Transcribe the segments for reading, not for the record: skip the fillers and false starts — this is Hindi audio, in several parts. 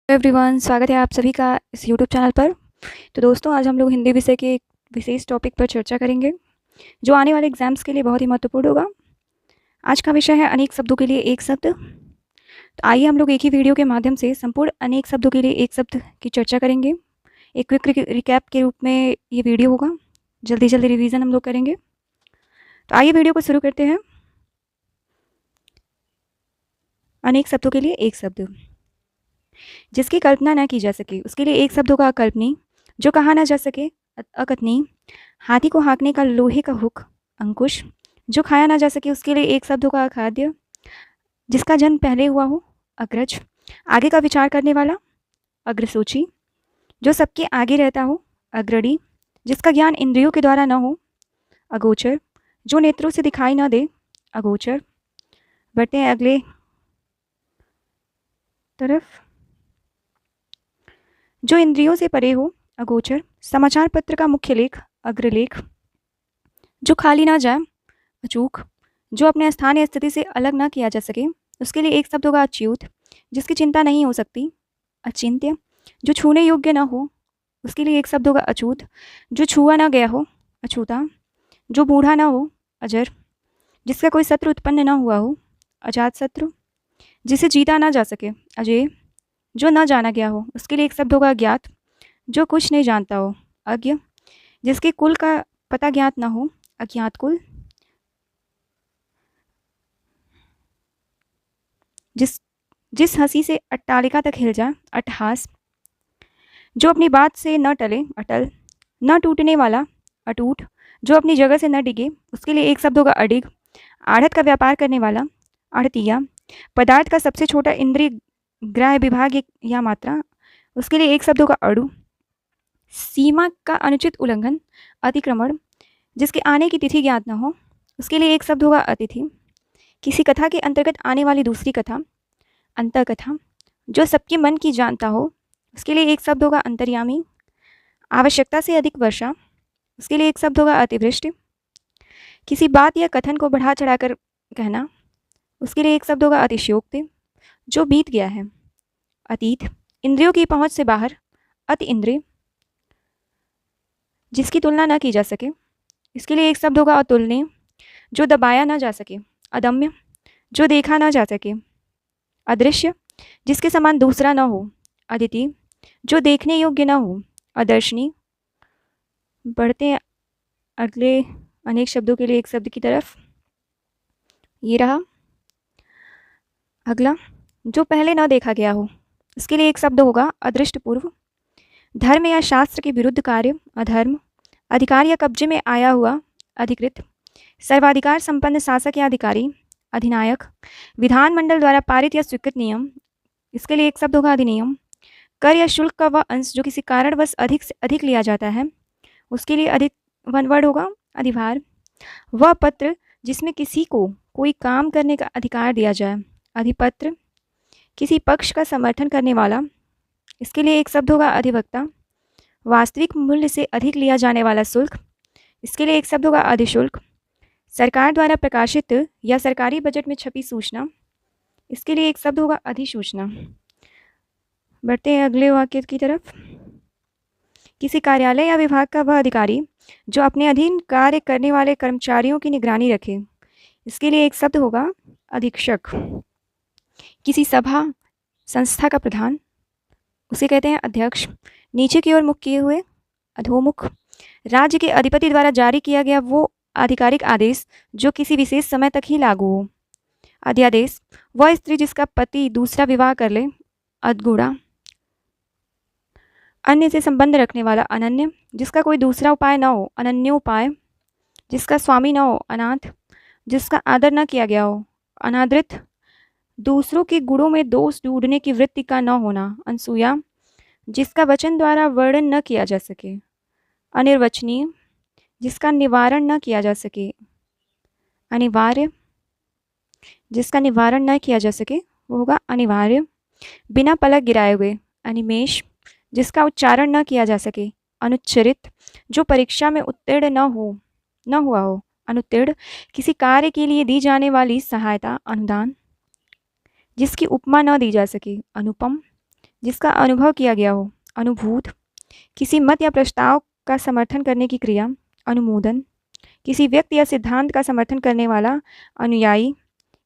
एवरीवन, स्वागत है आप सभी का इस यूट्यूब चैनल पर। तो दोस्तों, आज हम लोग हिंदी विषय के एक विशेष टॉपिक पर चर्चा करेंगे जो आने वाले एग्जाम्स के लिए बहुत ही महत्वपूर्ण होगा। आज का विषय है अनेक शब्दों के लिए एक शब्द। तो आइए हम लोग एक ही वीडियो के माध्यम से संपूर्ण अनेक शब्दों के लिए एक शब्द की चर्चा करेंगे। एक क्विक रिकैप के रूप में ये वीडियो होगा। जल्दी जल्दी रिवीजन हम लोग करेंगे। तो आइए वीडियो को शुरू करते हैं। अनेक शब्दों के लिए एक शब्द। जिसकी कल्पना ना की जा सके उसके लिए एक शब्द होगा अकल्पनीय। जो कहा ना जा सके अकथनीय। हाथी को हाँकने का लोहे का हुक अंकुश। जो खाया ना जा सके उसके लिए एक शब्द होगा अखाद्य। जिसका जन्म पहले हुआ हो अग्रज। आगे का विचार करने वाला अग्रसूची। जो सबके आगे रहता हो अग्रणी। जिसका ज्ञान इंद्रियों के द्वारा न हो अगोचर। जो नेत्रों से दिखाई न दे अगोचर। बढ़ते हैं अगले तरफ। जो इंद्रियों से परे हो अगोचर। समाचार पत्र का मुख्य लेख अग्रलेख। जो खाली ना जाए अचूक। जो अपने स्थान या स्थिति से अलग ना किया जा सके उसके लिए एक शब्द होगा अच्युत। जिसकी चिंता नहीं हो सकती अचिंत्य। जो छूने योग्य ना हो उसके लिए एक शब्द होगा अछूत। जो छुआ ना गया हो अछूता। जो बूढ़ा ना हो अजर। जिसका कोई शत्रु उत्पन्न ना हुआ हो अजात शत्रु। जिसे जीता ना जा सके अजय। जो न जाना गया हो उसके लिए एक शब्द होगा ज्ञात। जो कुछ नहीं जानता हो अज्ञ। जिसके कुल का पता ज्ञात ना हो अज्ञात कुल। जिस हंसी से अट्टालिका तक हिल जाए अट्टहास। जो अपनी बात से न टले अटल। न टूटने वाला अटूट। जो अपनी जगह से न डिगे उसके लिए एक शब्द होगा अडिग। आढ़त का व्यापार करने वाला आढ़तिया। पदार्थ का सबसे छोटा इंद्रिय ग्राह्य विभाग या मात्रा उसके लिए एक शब्द होगा अड़ु। सीमा का अनुचित उल्लंघन अतिक्रमण। जिसके आने की तिथि ज्ञात न हो उसके लिए एक शब्द होगा अतिथि। किसी कथा के अंतर्गत आने वाली दूसरी कथा अंतकथा। जो सबके मन की जानता हो उसके लिए एक शब्द होगा अंतर्यामी। आवश्यकता से अधिक वर्षा उसके लिए एक शब्द होगा अतिवृष्टि। किसी बात या कथन को बढ़ा चढ़ाकर कहना उसके लिए एक शब्द होगा अतिशयोक्ति। जो बीत गया है अतीत। इंद्रियों की पहुंच से बाहर अति इंद्रिय। जिसकी तुलना न की जा सके इसके लिए एक शब्द होगा अतुलनीय। जो दबाया ना जा सके अदम्य। जो देखा ना जा सके अदृश्य। जिसके समान दूसरा न हो अदिति। जो देखने योग्य न हो अदर्शनी। बढ़ते हैं अगले अनेक शब्दों के लिए एक शब्द की तरफ। ये रहा अगला। जो पहले न देखा गया हो इसके लिए एक शब्द होगा अदृष्ट पूर्व। धर्म या शास्त्र के विरुद्ध कार्य अधर्म। अधिकार या कब्जे में आया हुआ अधिकृत। सर्वाधिकार संपन्न शासक या अधिकारी अधिनायक। विधानमंडल द्वारा पारित या स्वीकृत नियम इसके लिए एक शब्द होगा अधिनियम। कर या शुल्क का वह अंश जो किसी कारणवश अधिक से अधिक लिया जाता है उसके लिए अधिक वन वर्ड होगा अधिभार। वह पत्र जिसमें किसी को कोई काम करने का अधिकार दिया जाए अधिपत्र। किसी पक्ष का समर्थन करने वाला इसके लिए एक शब्द होगा अधिवक्ता। वास्तविक मूल्य से अधिक लिया जाने वाला शुल्क इसके लिए एक शब्द होगा अधिशुल्क। सरकार द्वारा प्रकाशित या सरकारी बजट में छपी सूचना इसके लिए एक शब्द होगा अधिसूचना। बढ़ते हैं अगले वाक्य की तरफ। किसी कार्यालय या विभाग का वह अधिकारी जो अपने अधीन कार्य करने वाले कर्मचारियों की निगरानी रखे इसके लिए एक शब्द होगा अधीक्षक। किसी सभा संस्था का प्रधान उसे कहते हैं अध्यक्ष। नीचे की ओर मुख किए हुए अधोमुख। राज्य के अधिपति द्वारा जारी किया गया वो आधिकारिक आदेश जो किसी विशेष समय तक ही लागू हो अध्यादेश। वह स्त्री जिसका पति दूसरा विवाह कर ले अधगुड़ा। अन्य से संबंध रखने वाला अनन्य। जिसका कोई दूसरा उपाय न हो अनन्योपाय। जिसका स्वामी न हो अनाथ। जिसका आदर न किया गया हो अनादृत। दूसरों के गुणों में दोष ढूंढने की वृत्ति का न होना अनसूया। जिसका वचन द्वारा वर्णन न किया जा सके अनिर्वचनीय। जिसका निवारण न किया जा सके अनिवार्य। जिसका निवारण न किया जा सके वो होगा अनिवार्य। बिना पलक गिराए हुए अनिमेष। जिसका उच्चारण न किया जा सके अनुच्चरित। जो परीक्षा में उत्तीर्ण न हुआ हो अनुत्तीर्ण। किसी कार्य के लिए दी जाने वाली सहायता अनुदान। जिसकी उपमा न दी जा सके अनुपम। जिसका अनुभव किया गया हो, अनुभूत। किसी मत या प्रस्ताव का समर्थन करने की क्रिया, अनुमोदन। किसी व्यक्ति या सिद्धांत का समर्थन करने वाला, अनुयायी।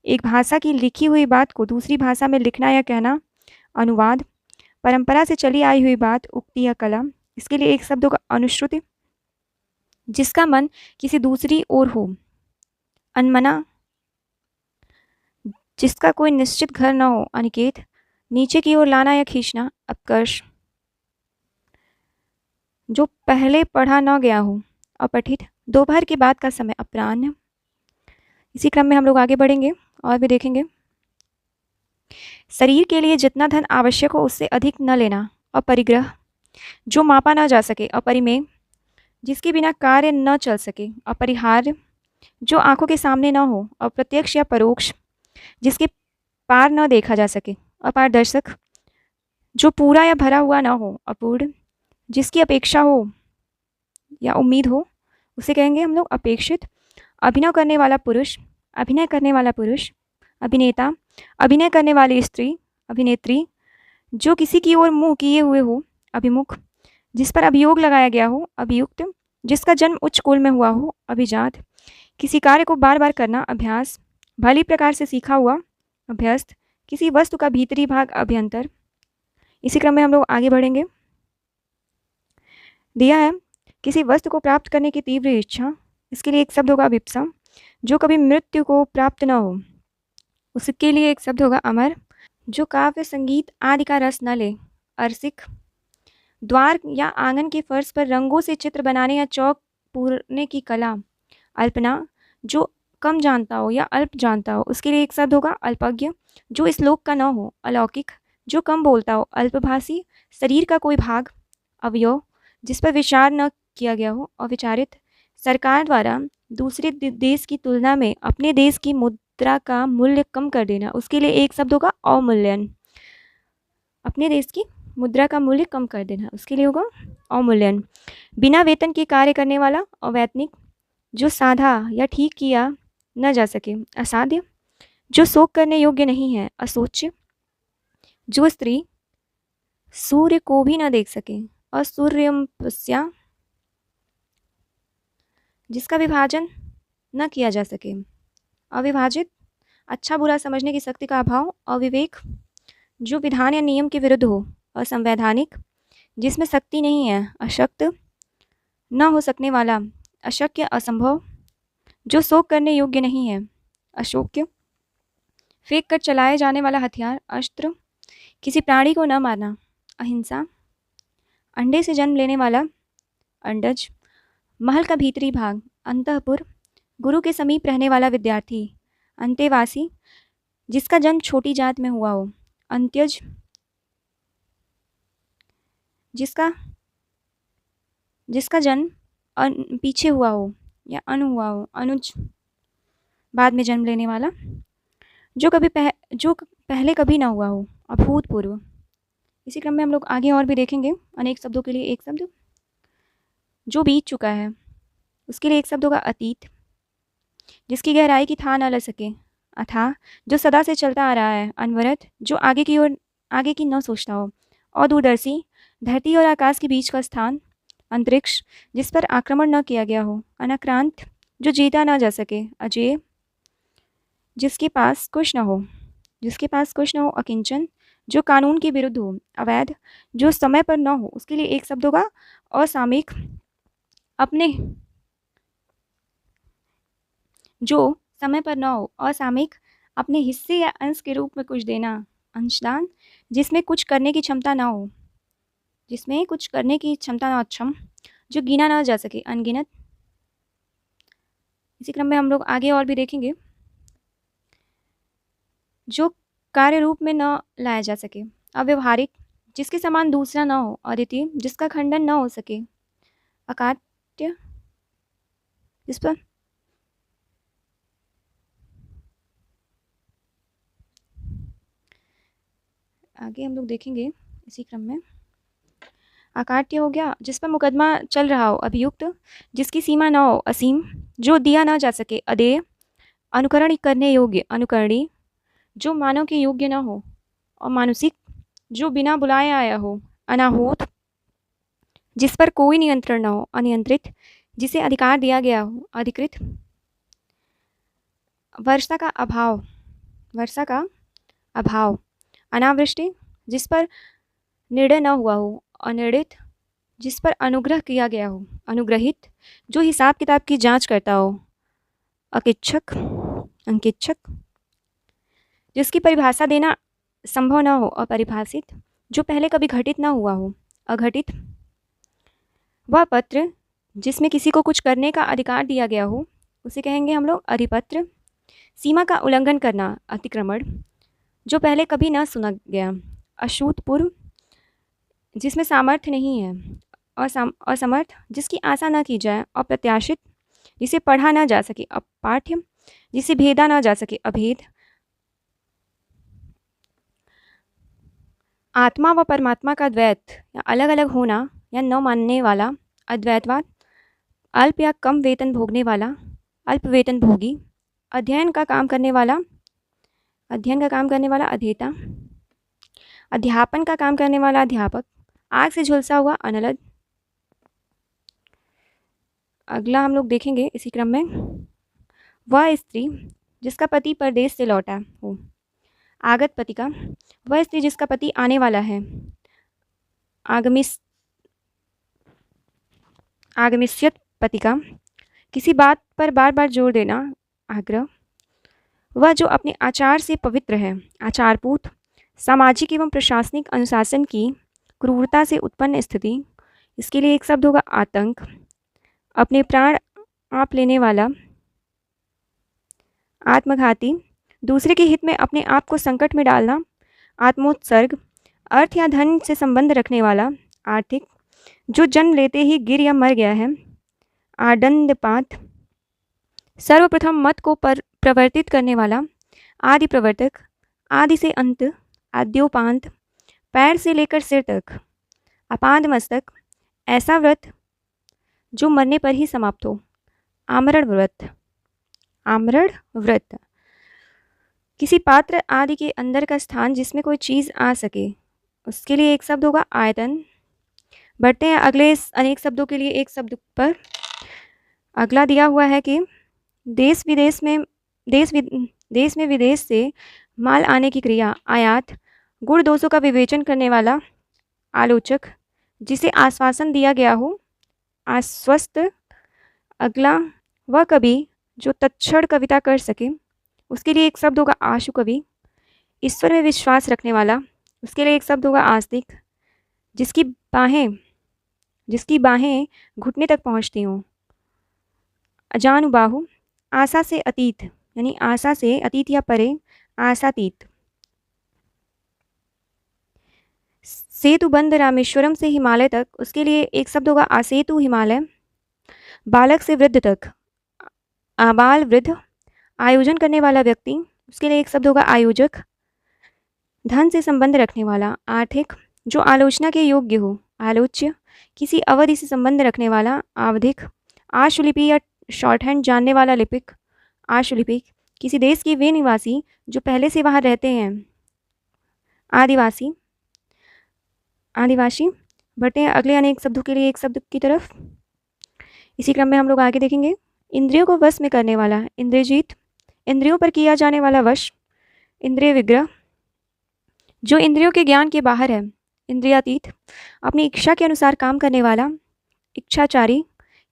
एक भाषा की लिखी हुई बात को दूसरी भाषा में लिखना या कहना, अनुवाद। परंपरा से चली आई हुई बात, उक्ति या कला। इसके लिए एक शब्द होगा अनुश्रुति। जिसका मन किसी दूसरी ओर हो, अनमना। जिसका कोई निश्चित घर न हो, अनिकेत। नीचे की ओर लाना या खींचना, अपकर्ष। जो पहले पढ़ा न गया हो, अपठित। दोपहर के बाद का समय, अपराह्न। इसी क्रम में हम लोग आगे बढ़ेंगे और भी देखेंगे। शरीर के लिए जितना धन आवश्यक हो उससे अधिक न लेना, अपरिग्रह। जो मापा न जा सके, अपरिमेय। जिसके बिना कार्य न चल सके, अपरिहार्य। जो आंखों के सामने न हो, अप्रत्यक्ष या परोक्ष। जिसके पार न देखा जा सके, अपारदर्शक। जो पूरा या भरा हुआ न हो, अपूर्ण। जिसकी अपेक्षा हो या उम्मीद हो उसे कहेंगे हम लोग अपेक्षित। अभिनय करने वाला पुरुष, अभिनय करने वाला पुरुष। अभिनेता, अभिनय करने वाली स्त्री, अभिनेत्री। जो किसी की ओर मुंह किए हुए हो, अभिमुख। जिस पर अभियोग लगाया गया हो, अभियुक्त। जिसका जन्म उच्च कुल में हुआ हो, अभिजात। किसी कार्य को बार बार करना, अभ्यास। भली प्रकार से सीखा हुआ, अभ्यस्त। किसी वस्तु का भीतरी भाग, अभ्यंतर। इसी क्रम में हम लोग आगे बढ़ेंगे। दिया है किसी वस्तु को प्राप्त करने की तीव्र इच्छा। इसके लिए एक शब्द होगा अभिप्सा। जो कभी मृत्यु को प्राप्त न हो, उसके लिए एक शब्द होगा अमर। जो काव्य संगीत आदि का रस न ले, अरसिक। द्वार या आंगन के फर्श पर रंगों से चित्र बनाने या चौक पूरने की कला, अल्पना। जो कम जानता हो या अल्प जानता हो उसके लिए एक शब्द होगा अल्पज्ञ। जो इस लोक का न हो, अलौकिक। जो कम बोलता हो, अल्पभाषी। शरीर का कोई भाग, अवयव। जिस पर विचार न किया गया हो, अविचारित। सरकार द्वारा दूसरे देश की तुलना में अपने देश की मुद्रा का मूल्य कम कर देना, उसके लिए एक शब्द होगा अवमूल्यन। अपने देश की मुद्रा का मूल्य कम कर देना, उसके लिए होगा अवमूल्यन। बिना वेतन के कार्य करने वाला, अवैतनिक। जो साधा या ठीक किया न जा सके, असाध्य। जो शोक करने योग्य नहीं है, अशोच्य। जो स्त्री सूर्य को भी न देख सके, असूर्यमस्या। जिसका विभाजन न किया जा सके, अविभाजित। अच्छा बुरा समझने की शक्ति का अभाव, अविवेक। जो विधान या नियम के विरुद्ध हो, असंवैधानिक। जिसमें शक्ति नहीं है, अशक्त। न हो सकने वाला, अशक्य, असंभव। जो शोक करने योग्य नहीं है, अशोक्य। फेंक कर चलाए जाने वाला हथियार, अस्त्र। किसी प्राणी को न मारना, अहिंसा। अंडे से जन्म लेने वाला, अंडज। महल का भीतरी भाग, अंतःपुर। गुरु के समीप रहने वाला विद्यार्थी, अंतेवासी। जिसका जन्म छोटी जात में हुआ हो, अंत्यज। जिसका जन्म पीछे हुआ हो या अन हुआ हो, अनुज। बाद में जन्म लेने वाला। जो पहले कभी ना हुआ हो, अभूतपूर्व। इसी क्रम में हम लोग आगे और भी देखेंगे अनेक शब्दों के लिए एक शब्द। जो बीत चुका है उसके लिए एक शब्द होगा अतीत। जिसकी गहराई की था न ल सके, अथाह। जो सदा से चलता आ रहा है, अनवरत। जो आगे की न सोचता हो, अदूरदर्शी। धरती और आकाश के बीच का स्थान, अंतरिक्ष। जिस पर आक्रमण न किया गया हो, अनाक्रांत। जो जीता न जा सके, अजेय। जिसके पास कुछ न हो, अकिंचन। जो कानून के विरुद्ध हो, अवैध। जो समय पर न हो उसके लिए एक शब्द होगा असामयिक। जो समय पर न हो, असामयिक। अपने हिस्से या अंश के रूप में कुछ देना, अंशदान। जिसमें कुछ करने की क्षमता ना हो, अक्षम। जो गिना ना जा सके, अनगिनत। इसी क्रम में हम लोग आगे और भी देखेंगे। जो कार्य रूप में न लाया जा सके, अव्यवहारिक। जिसके समान दूसरा न हो, अद्वितीय। जिसका खंडन न हो सके, अकाट्य। इस पर आगे हम लोग देखेंगे इसी क्रम में। अकाट्य हो गया, जिस पर मुकदमा चल रहा हो, अभियुक्त। जिसकी सीमा न हो, असीम। जो दिया न जा सके, अदेय। अनुकरण करने योग्य, अनुकरणीय। जो मानव के योग्य न हो, और मानुषिक। जो बिना बुलाए आया हो, अनाहूत, जिस पर कोई नियंत्रण न हो, अनियंत्रित, जिसे अधिकार दिया गया हो, अधिकृत, वर्षा का अभाव, वर्षा का अभाव, अनावृष्टि, जिस पर निर्णय न हुआ हो, अनिर्णित, जिस पर अनुग्रह किया गया हो, अनुग्रहित, जो हिसाब किताब की जांच करता हो, अकिच्छक, अंकिच्छक, जिसकी परिभाषा देना संभव न हो, अपरिभाषित, जो पहले कभी घटित न हुआ हो, अघटित, वह पत्र जिसमें किसी को कुछ करने का अधिकार दिया गया हो, उसे कहेंगे हम लोग अधिपत्र। सीमा का उल्लंघन करना, अतिक्रमण, जो पहले कभी न सुना गया, अशूतपूर्व, जिसमें सामर्थ्य नहीं है, असमर्थ, जिसकी आशा न की जाए, अप्रत्याशित, जिसे पढ़ा न जा सके, अपाठ्य, जिसे भेदा न जा सके, अभेद, आत्मा व परमात्मा का द्वैत या अलग अलग होना या न मानने वाला, अद्वैतवाद, अल्प या कम वेतन भोगने वाला, अल्प वेतन भोगी, अध्ययन का काम करने वाला, अध्येता, अध्यापन का काम करने वाला, अध्यापक, आग से झुलसा हुआ, अनलद। अगला हम लोग देखेंगे इसी क्रम में, वह स्त्री जिसका पति परदेश से लौटा हो, आगत पति का, वह स्त्री जिसका पति आने वाला है, आगमिष्यत पति का, किसी बात पर बार बार जोर देना, आग्रह, वह जो अपने आचार से पवित्र है, आचारपूत, सामाजिक एवं प्रशासनिक अनुशासन की क्रूरता से उत्पन्न स्थिति, इसके लिए एक शब्द होगा आतंक, अपने प्राण आप लेने वाला, आत्मघाती, दूसरे के हित में अपने आप को संकट में डालना, आत्मोत्सर्ग, अर्थ या धन से संबंध रखने वाला, आर्थिक, जो जन्म लेते ही गिर या मर गया है, आदंडपात, सर्वप्रथम मत को प्रवर्तित करने वाला, आदि प्रवर्तक, आदि से अंत, आद्योपांत, पैर से लेकर सिर तक, अपाद मस्तक, ऐसा व्रत जो मरने पर ही समाप्त हो, आमरण व्रत, आमरण व्रत, किसी पात्र आदि के अंदर का स्थान जिसमें कोई चीज़ आ सके, उसके लिए एक शब्द होगा आयतन। बढ़ते हैं अगले अनेक शब्दों के लिए एक शब्द पर। अगला दिया हुआ है कि देश में विदेश से माल आने की क्रिया, आयात, गुण दोषों का विवेचन करने वाला, आलोचक, जिसे आश्वासन दिया गया हो, आश्वस्त। अगला, वह कवि जो तत्क्षण कविता कर सके, उसके लिए एक शब्द होगा आशु कवि। ईश्वर में विश्वास रखने वाला, उसके लिए एक शब्द होगा आस्तिक। जिसकी बाहें घुटने तक पहुँचती हों, अजानुबाहु। आशा से अतीत, यानी आशा से अतीत या परे, आशातीत। सेतुबंध रामेश्वरम से हिमालय तक, उसके लिए एक शब्द होगा आसेतु हिमालय। बालक से वृद्ध तक, आबाल वृद्ध। आयोजन करने वाला व्यक्ति, उसके लिए एक शब्द होगा आयोजक। धन से संबंध रखने वाला, आर्थिक। जो आलोचना के योग्य हो, आलोच्य। किसी अवधि से संबंध रखने वाला, आवधिक। आशुलिपि या शॉर्टहैंड जानने वाला लिपिक, आशुलिपिक। किसी देश के वे निवासी जो पहले से वहाँ रहते हैं, आदिवासी, आदिवासी। बढ़ते हैं अगले अनेक शब्दों के लिए एक शब्द की तरफ। इसी क्रम में हम लोग आगे देखेंगे। इंद्रियों को वश में करने वाला, इंद्रियजीत। इंद्रियों पर किया जाने वाला वश, इंद्रिय विग्रह। जो इंद्रियों के ज्ञान के बाहर है, इंद्रियातीत। अपनी इच्छा के अनुसार काम करने वाला, इच्छाचारी।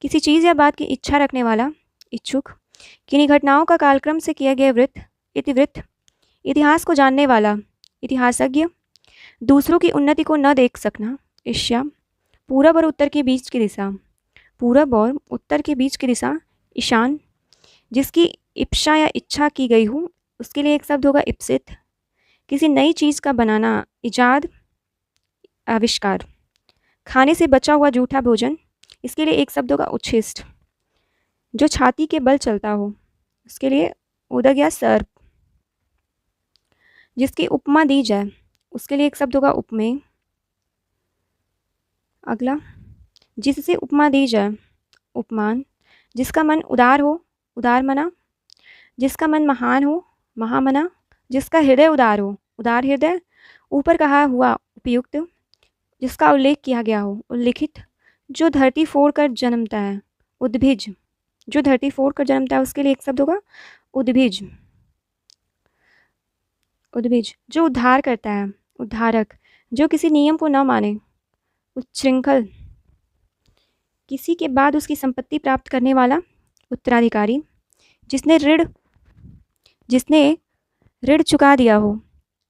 किसी चीज़ या बात की इच्छा रखने वाला, इच्छुक। किन्हीं घटनाओं का कालक्रम से किया गया वृत्त, इतिवृत्त। इतिहास को जानने वाला, इतिहासज्ञ। दूसरों की उन्नति को न देख सकना, ईर्ष्या। पूरब और उत्तर के बीच की दिशा, पूरब और उत्तर के बीच की दिशा, ईशान। जिसकी इप्सा या इच्छा की गई हो, उसके लिए एक शब्द होगा इप्सित। किसी नई चीज़ का बनाना, इजाद, आविष्कार। खाने से बचा हुआ जूठा भोजन, इसके लिए एक शब्द होगा उच्छिष्ट। जो छाती के बल चलता हो, उसके लिए उदक या सर्प। जिसकी उपमा दी जाए, उसके लिए एक शब्द होगा उपमेय। अगला, जिससे उपमा दी जाए, उपमान। जिसका मन उदार हो, उदार मना। जिसका मन महान हो, महामना। जिसका हृदय उदार हो, उदार हृदय। ऊपर कहा हुआ उपयुक्त जिसका उल्लेख किया गया हो। उल्लिखित जो धरती फोड़ कर जन्मता है। उद्भिज जो धरती फोड़ कर जन्मता है, उसके लिए एक शब्द होगा उद्भिज। उद्भिज जो उद्धार करता है। उद्धारक जो किसी नियम को न माने। उच्छृंखल किसी के बाद उसकी संपत्ति प्राप्त करने वाला उत्तराधिकारी। जिसने ऋण चुका दिया हो।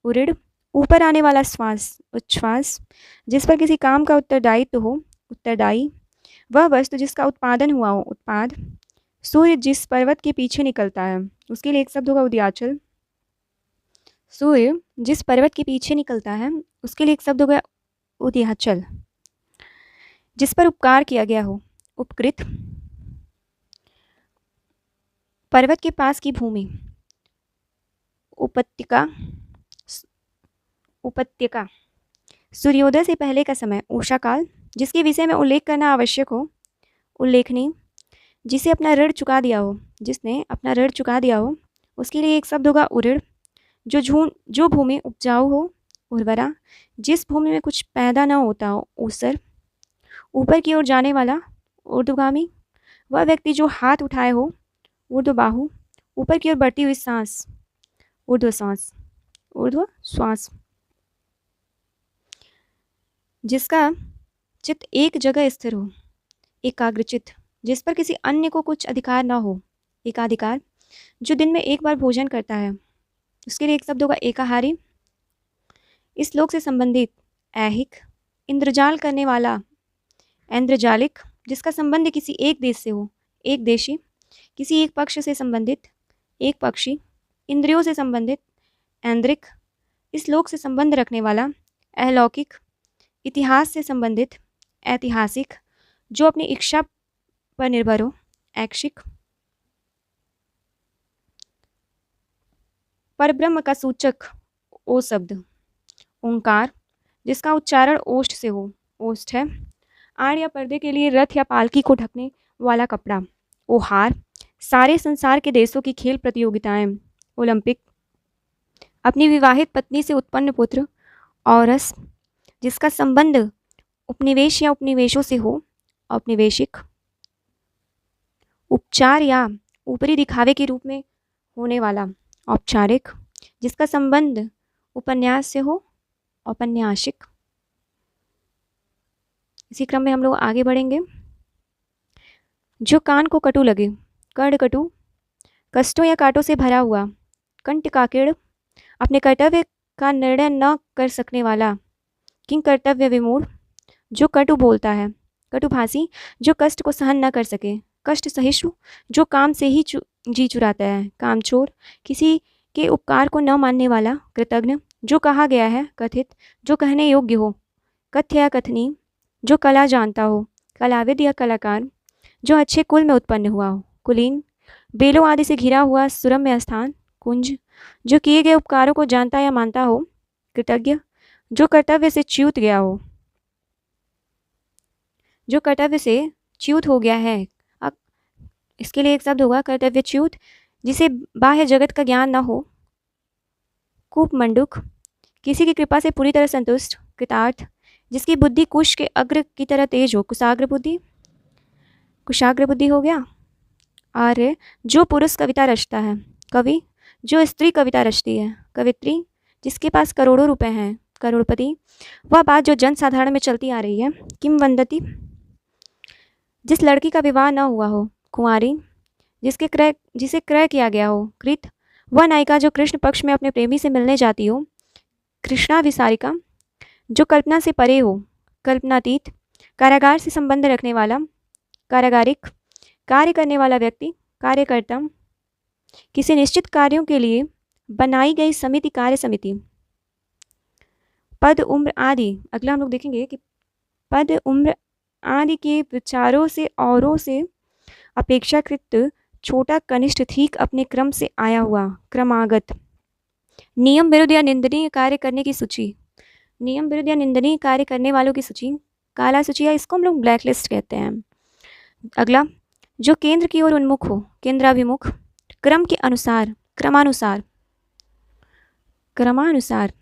उऋण ऊपर आने वाला श्वास। उच्छ्वास जिस पर किसी काम का उत्तरदायित्व हो। उत्तरदायी वह वस्तु जिसका उत्पादन हुआ हो। उत्पाद सूर्य जिस पर्वत के पीछे निकलता है, उसके लिए एक शब्द होगा उदयाचल। सूर्य जिस पर्वत के पीछे निकलता है, उसके लिए एक शब्द होगा उदयाचल। जिस पर उपकार किया गया हो। उपकृत पर्वत के पास की भूमि। उपत्यका उपत्यका सूर्योदय से पहले का समय। उषा काल जिसके विषय में उल्लेख करना आवश्यक हो। उल्लेखनीय जिसे अपना ऋण चुका दिया हो। जिसने अपना ऋण चुका दिया हो, उसके लिए एक शब्द होगा उऋण। जो भूमि उपजाऊ हो। उर्वरा जिस भूमि में कुछ पैदा न होता हो। ऊसर ऊपर की ओर जाने वाला। ऊर्ध्वगामी वह व्यक्ति जो हाथ उठाए हो। ऊर्ध्वबाहु ऊपर की ओर बढ़ती हुई सांस। ऊर्ध्व श्वास जिसका चित्त एक जगह स्थिर हो। एकाग्रचित्त जिस पर किसी अन्य को कुछ अधिकार न हो। एकाधिकार जो दिन में एक बार भोजन करता है, उसके लिए एक शब्द होगा एकाहारी। इस लोक से संबंधित। ऐहिक इंद्रजाल करने वाला। ऐन्द्रजालिक जिसका संबंध किसी एक देश से हो। एक देशी किसी एक पक्ष से संबंधित। एक पक्षी इंद्रियों से संबंधित। ऐन्द्रिक इस लोक से संबंध रखने वाला। अलौकिक इतिहास से संबंधित। ऐतिहासिक जो अपनी इच्छा पर निर्भर हो। ऐच्छिक परब्रह्म का सूचक ओ शब्द। ओंकार जिसका उच्चारण ओष्ठ से हो। ओष्ठ है आड़ या पर्दे के लिए रथ या पालकी को ढकने वाला कपड़ा। ओहार सारे संसार के देशों की खेल प्रतियोगिताएं। ओलंपिक अपनी विवाहित पत्नी से उत्पन्न पुत्र। औरस जिसका संबंध उपनिवेश या उपनिवेशों से हो। औपनिवेशिक उपचार या ऊपरी दिखावे के रूप में होने वाला। औपचारिक जिसका संबंध उपन्यास से हो। औपन्यासिक। इसी क्रम में हम लोग आगे बढ़ेंगे। जो कान को कटु लगे। कर्णकटु कष्टों या कांटों से भरा हुआ। कंटकाकीर्ण अपने कर्तव्य का निर्णय न कर सकने वाला। किंग कर्तव्य विमूढ़ जो कटु बोलता है। कटुभाषी जो कष्ट को सहन न कर सके। कष्ट सहिष्णु जो काम से ही जी चुराता है। कामचोर किसी के उपकार को न मानने वाला। कृतज्ञ जो कहा गया है। कथित जो कहने योग्य हो। कथ्य या कथनी जो कला जानता हो। कलाविद या कलाकार जो अच्छे कुल में उत्पन्न हुआ हो। कुलीन बेलों आदि से घिरा हुआ सुरम्य स्थान। कुंज जो किए गए उपकारों को जानता या मानता हो। कृतज्ञ जो कर्तव्य से च्युत गया हो। जो कर्तव्य से च्युत हो गया है। अब इसके लिए एक शब्द होगा कर्तव्य च्युत जिसे बाह्य जगत का ज्ञान न हो। कूपमंडूक किसी की कृपा से पूरी तरह संतुष्ट। कृतार्थ जिसकी बुद्धि कुश के अग्र की तरह तेज हो। कुशाग्र बुद्धि हो गया। आर्य जो पुरुष कविता रचता है। कवि जो स्त्री कविता रचती है। कवित्री जिसके पास करोड़ों रुपए हैं। करोड़पति वह बात जो जन साधारण में चलती आ रही है। किंवदंती जिस लड़की का विवाह न हुआ हो। कुंवारी जिसे क्रय किया गया हो। कृत वह नायिका जो कृष्ण पक्ष में अपने प्रेमी से मिलने जाती हो। कृष्णाभिसारिका जो कल्पना से परे हो। कल्पनातीत कारागार से संबंध रखने वाला। कारागारिक कार्य करने वाला व्यक्ति। कार्यकर्ता किसी निश्चित कार्यों के लिए बनाई गई समिति। कार्य समिति। पद उम्र आदि अगला हम लोग देखेंगे कि पद उम्र आदि के विचारों से औरों से अपेक्षाकृत छोटा कनिष्ठ ठीक अपने क्रम से आया हुआ। क्रमागत नियम विरुद्ध या निंदनीय कार्य करने की सूची। नियम विरुद्ध या निंदनीय कार्य करने वालों की सूची। काला सूची या इसको हम लोग ब्लैक लिस्ट कहते हैं। अगला जो केंद्र की ओर उन्मुख हो। केंद्राभिमुख क्रम के अनुसार। क्रमानुसार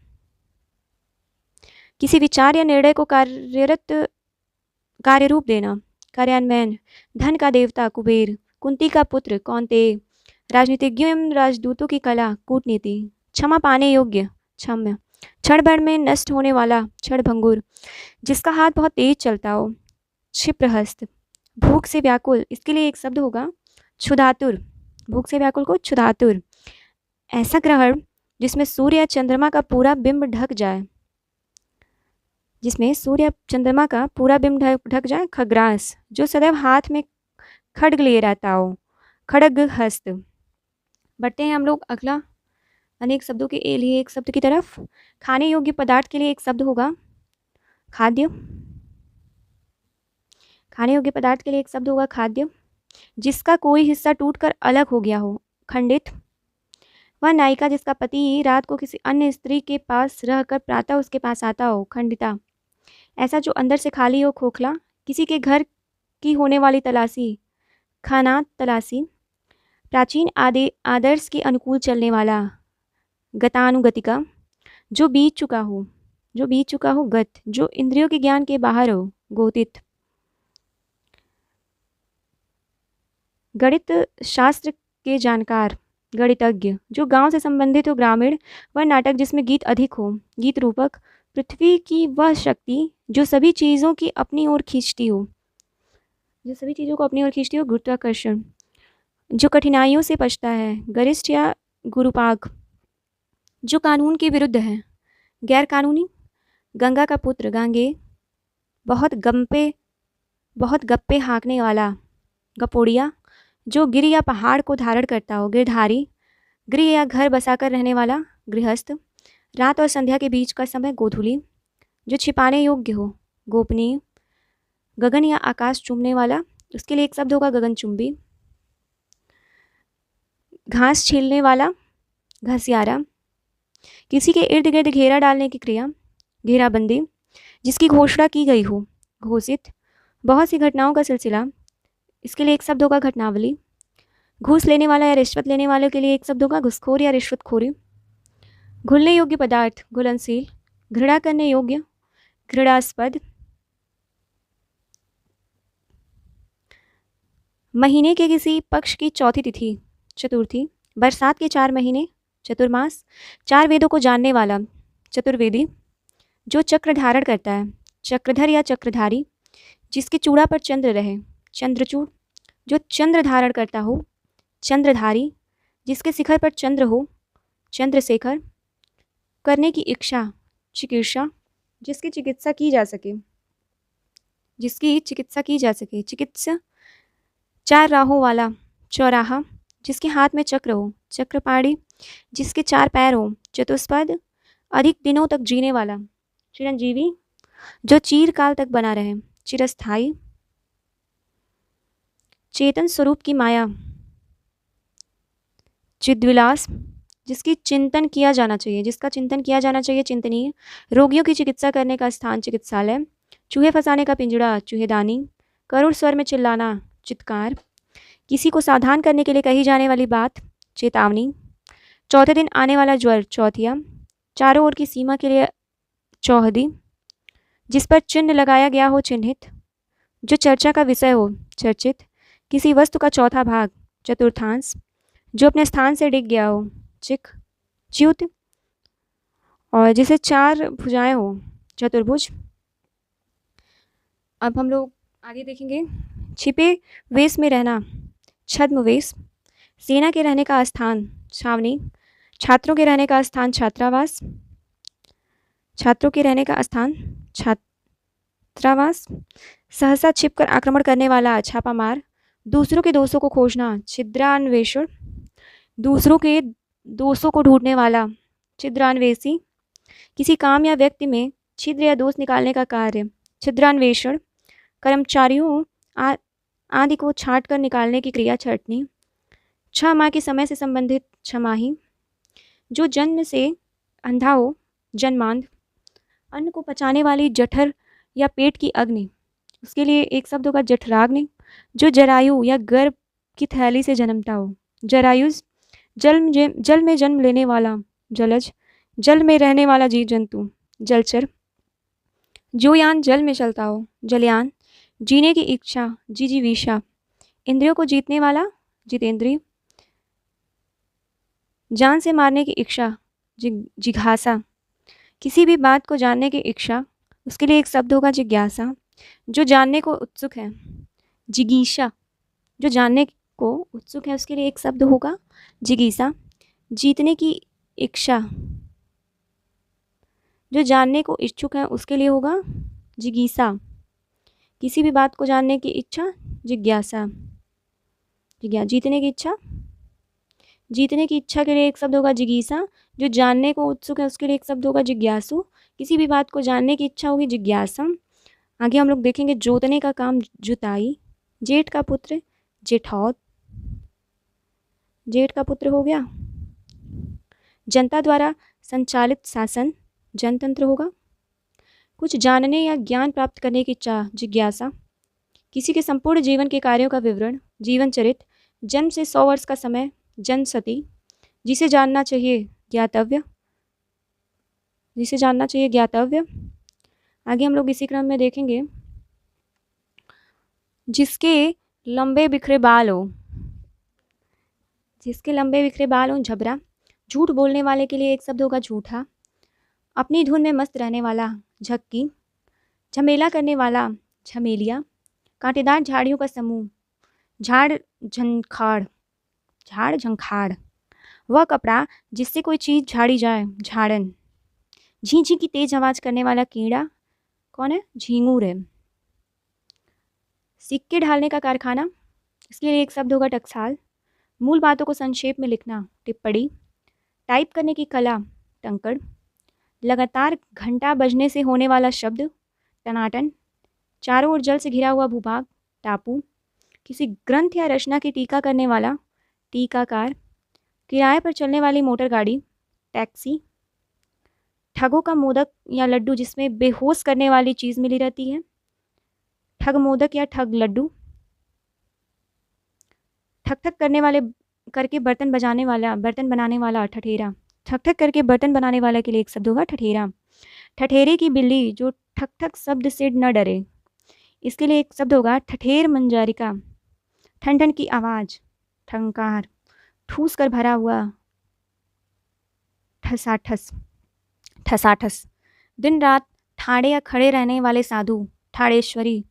किसी विचार या निर्णय को कार्यरूप देना, कार्यान्वयन, धन का देवता कुबेर, कुंती का पुत्र कौंतेय, राजनीतिज्ञों एवं राजदूतों की कला कूटनीति, क्षमा पाने योग्य क्षम्य, क्षण भर में नष्ट होने वाला क्षणभंगुर, जिसका हाथ बहुत तेज चलता हो क्षिप्रहस्त, भूख से व्याकुल, इसके लिए एक शब्द होगा क्षुधातुर, भूख से व्याकुल को क्षुधातुर, ऐसा ग्रहण जिसमें सूर्य या चंद्रमा का पूरा बिंब ढक जाए, जिसमें सूर्य चंद्रमा का पूरा बिंब ढक जाए, खग्रास, जो सदैव हाथ में खड्ग लिए रहता हो, खड़ग हस्त। बढ़ते हैं हम लोग अगला अनेक शब्दों के लिए एक शब्द की तरफ। खाने योग्य पदार्थ के लिए एक शब्द होगा खाद्य, खाने योग्य पदार्थ के लिए एक शब्द होगा खाद्य, जिसका कोई हिस्सा टूटकर अलग हो गया हो, खंडित। वह नायिका जिसका पति रात को किसी अन्य स्त्री के पास रहकर प्रातः उसके पास आता हो, खंडिता। ऐसा जो अंदर से खाली हो, खोखला। किसी के घर की होने वाली तलाशी, खाना तलाशी। प्राचीन आदर्श के अनुकूल चलने वाला, गतानुगतिका। जो बीत चुका हो, जो बीत चुका हो, गत। जो इंद्रियों के ज्ञान के बाहर हो, गोतित। गणित शास्त्र के जानकार, गणितज्ञ। जो गांव से संबंधित हो, ग्रामीण। वह नाटक जिसमें गीत अधिक हो, गीत रूपक। पृथ्वी की वह शक्ति जो सभी चीज़ों की अपनी ओर खींचती हो, जो सभी चीज़ों को अपनी ओर खींचती हो, गुरुत्वाकर्षण। जो कठिनाइयों से बचता है, गरिष्ठ या गुरुपाग। जो कानून के विरुद्ध है, गैर कानूनी। गंगा का पुत्र, गांगे। बहुत गप्पे हाँकने वाला, गपोड़िया। जो गिर या पहाड़ को धारण करता हो, गिरधारी। गृह या घर बसाकर रहने वाला, गृहस्थ। रात और संध्या के बीच का समय, गोधूली। जो छिपाने योग्य हो, गोपनीय। गगन या आकाश चूमने वाला, उसके लिए एक शब्द होगा गगनचुंबी। घास छीलने वाला, घसियारा। किसी के इर्द गिर्द घेरा डालने की क्रिया, घेराबंदी। जिसकी घोषणा की गई हो, घोषित। बहुत सी घटनाओं का सिलसिला, इसके लिए एक शब्द होगा घटनावली। घूस लेने वाला या रिश्वत लेने वाले के लिए एक शब्द होगा घुसखोर या रिश्वतखोरी। घुलने योग्य पदार्थ, घुलनशील। घृणा करने योग्य, घृणास्पद। महीने के किसी पक्ष की चौथी तिथि, चतुर्थी। बरसात के 4 महीने, चतुर्मास। 4 वेदों को जानने वाला, चतुर्वेदी। जो चक्र धारण करता है, चक्रधर या चक्रधारी। जिसके चूड़ा पर चंद्र रहे, चंद्रचूड़। जो चंद्र धारण करता हो, चंद्रधारी। जिसके शिखर पर चंद्र हो, चंद्रशेखर। करने की इच्छा, चिकित्सा। जिसकी चिकित्सा की जा सके, जिसकी चिकित्सा की जा सके, चिकित्सा। 4 राहों वाला, चौराहा। जिसके हाथ में चक्र हो, चक्रपाणी। जिसके 4 पैर हो, चतुष्पद। अधिक दिनों तक जीने वाला, चिरंजीवी। जो चिरकाल तक बना रहे, चिरस्थायी। चेतन स्वरूप की माया, चिद्विलास। जिसकी चिंतन किया जाना चाहिए, जिसका चिंतन किया जाना चाहिए, चिंतनीय। रोगियों की चिकित्सा करने का स्थान, चिकित्सालय। चूहे फंसाने का पिंजड़ा, चूहेदानी। करुण स्वर में चिल्लाना, चित्कार। किसी को सावधान करने के लिए कही जाने वाली बात, चेतावनी। चौथे दिन आने वाला ज्वर, चौथिया। चारों ओर की सीमा के लिए, चौहदी। जिस पर चिन्ह लगाया गया हो, चिन्हित। जो चर्चा का विषय हो, चर्चित। किसी वस्तु का चौथा भाग, चतुर्थांश। जो अपने स्थान से डिग गया हो, चिक, च्युत। और जिसे 4 भुजाएं हो, चतुर्भुज। अब हम लोग आगे देखेंगे। छिपे वेश में रहना, छद्मवेश। सेना के रहने का स्थान, छावनी। छात्रों के रहने का स्थान, छात्रावास। छात्रों के रहने का स्थान, छात्रावास। सहसा छिपकर आक्रमण करने वाला, छापामार। दूसरों के दोषों को खोजना, छिद्रान्वेषण। दूसरों के दोषों को ढूंढने वाला, छिद्रान्वेषी। किसी काम या व्यक्ति में छिद्र या दोष निकालने का कार्य, छिद्रान्वेषण। कर्मचारियों आदि को छांट कर निकालने की क्रिया, छंटनी। 6 माह के समय से संबंधित, छमाही। जो जन्म से अंधा हो, जन्मांध। अन्न को पचाने वाली जठर या पेट की अग्नि, उसके लिए एक शब्द होगा जठराग्नि। जो जरायु या गर्भ की थैली से जन्मता हो, जरायुज। जल में जन्म लेने वाला, जलज। जल में रहने वाला जीव जंतु, जलचर। जो यान जल में चलता हो, जलयान। जीने की इच्छा, जिजीविषा। इंद्रियों को जीतने वाला, जितेंद्रिय। जान से मारने की इच्छा, जिघासा। किसी भी बात को जानने की इच्छा, उसके लिए एक शब्द होगा जिज्ञासा। जो जानने को उत्सुक है, जिगीषा। जो जानने को उत्सुक है उसके लिए एक शब्द होगा जिगीसा। जीतने की इच्छा, जो जानने को इच्छुक है उसके लिए होगा जिगीसा। किसी भी बात को जानने की इच्छा, जिज्ञासा। जीतने की इच्छा, जीतने की इच्छा के लिए एक शब्द होगा जिगीसा। जो जानने को उत्सुक है उसके लिए एक शब्द होगा जिज्ञासु। किसी भी बात को जानने की इच्छा होगी जिज्ञासा। आगे हम लोग देखेंगे जोतने का काम, जुताई। जेठ का पुत्र, जेठौत। जेठ का पुत्र हो गया। जनता द्वारा संचालित शासन, जनतंत्र होगा। कुछ जानने या ज्ञान प्राप्त करने की इच्छा, जिज्ञासा। किसी के संपूर्ण जीवन के कार्यों का विवरण, जीवन चरित। जन्म से 100 वर्ष का समय, जनसती। जिसे जानना चाहिए, ज्ञातव्य। जिसे जानना चाहिए, ज्ञातव्य। आगे हम लोग इसी क्रम में देखेंगे जिसके लंबे बिखरे बाल हो, जिसके लंबे बिखरे बाल हो, झबरा। झूठ बोलने वाले के लिए एक शब्द होगा झूठा। अपनी धुन में मस्त रहने वाला, झक्की। झमेला करने वाला, झमेलिया। कांटेदार झाड़ियों का समूह, झाड़ झंखाड़। झाड़ झंखाड़। वह कपड़ा जिससे कोई चीज झाड़ी जाए, झाड़न। झींझी की तेज आवाज करने वाला कीड़ा कौन है, झींगूर है। सिक्के ढालने का कारखाना, इसके लिए एक शब्द होगा टकसाल। मूल बातों को संक्षेप में लिखना, टिप्पणी। टाइप करने की कला, टंकड़। लगातार घंटा बजने से होने वाला शब्द, टनाटन। चारों ओर जल से घिरा हुआ भूभाग, टापू। किसी ग्रंथ या रचना की टीका करने वाला, टीकाकार। किराए पर चलने वाली मोटर गाड़ी, टैक्सी। ठगों का मोदक या लड्डू जिसमें बेहोश करने वाली चीज़ मिली रहती है, ठग मोदक या ठग लड्डू। ठक ठक करने वाले करके बर्तन बजाने वाला, बर्तन बनाने वाला, ठठेरा। ठक ठक करके बर्तन बनाने वाला के लिए एक शब्द होगा ठठेरा। ठठेरे की बिल्ली जो ठक ठक शब्द से न डरे, इसके लिए एक शब्द होगा ठठेर मंजारिका। ठन ठन की आवाज़, ठंकार। ठूस कर भरा हुआ, ठसाठस। ठसाठस। दिन रात ठाड़े या खड़े रहने वाले साधु, ठाड़ेश्वरी।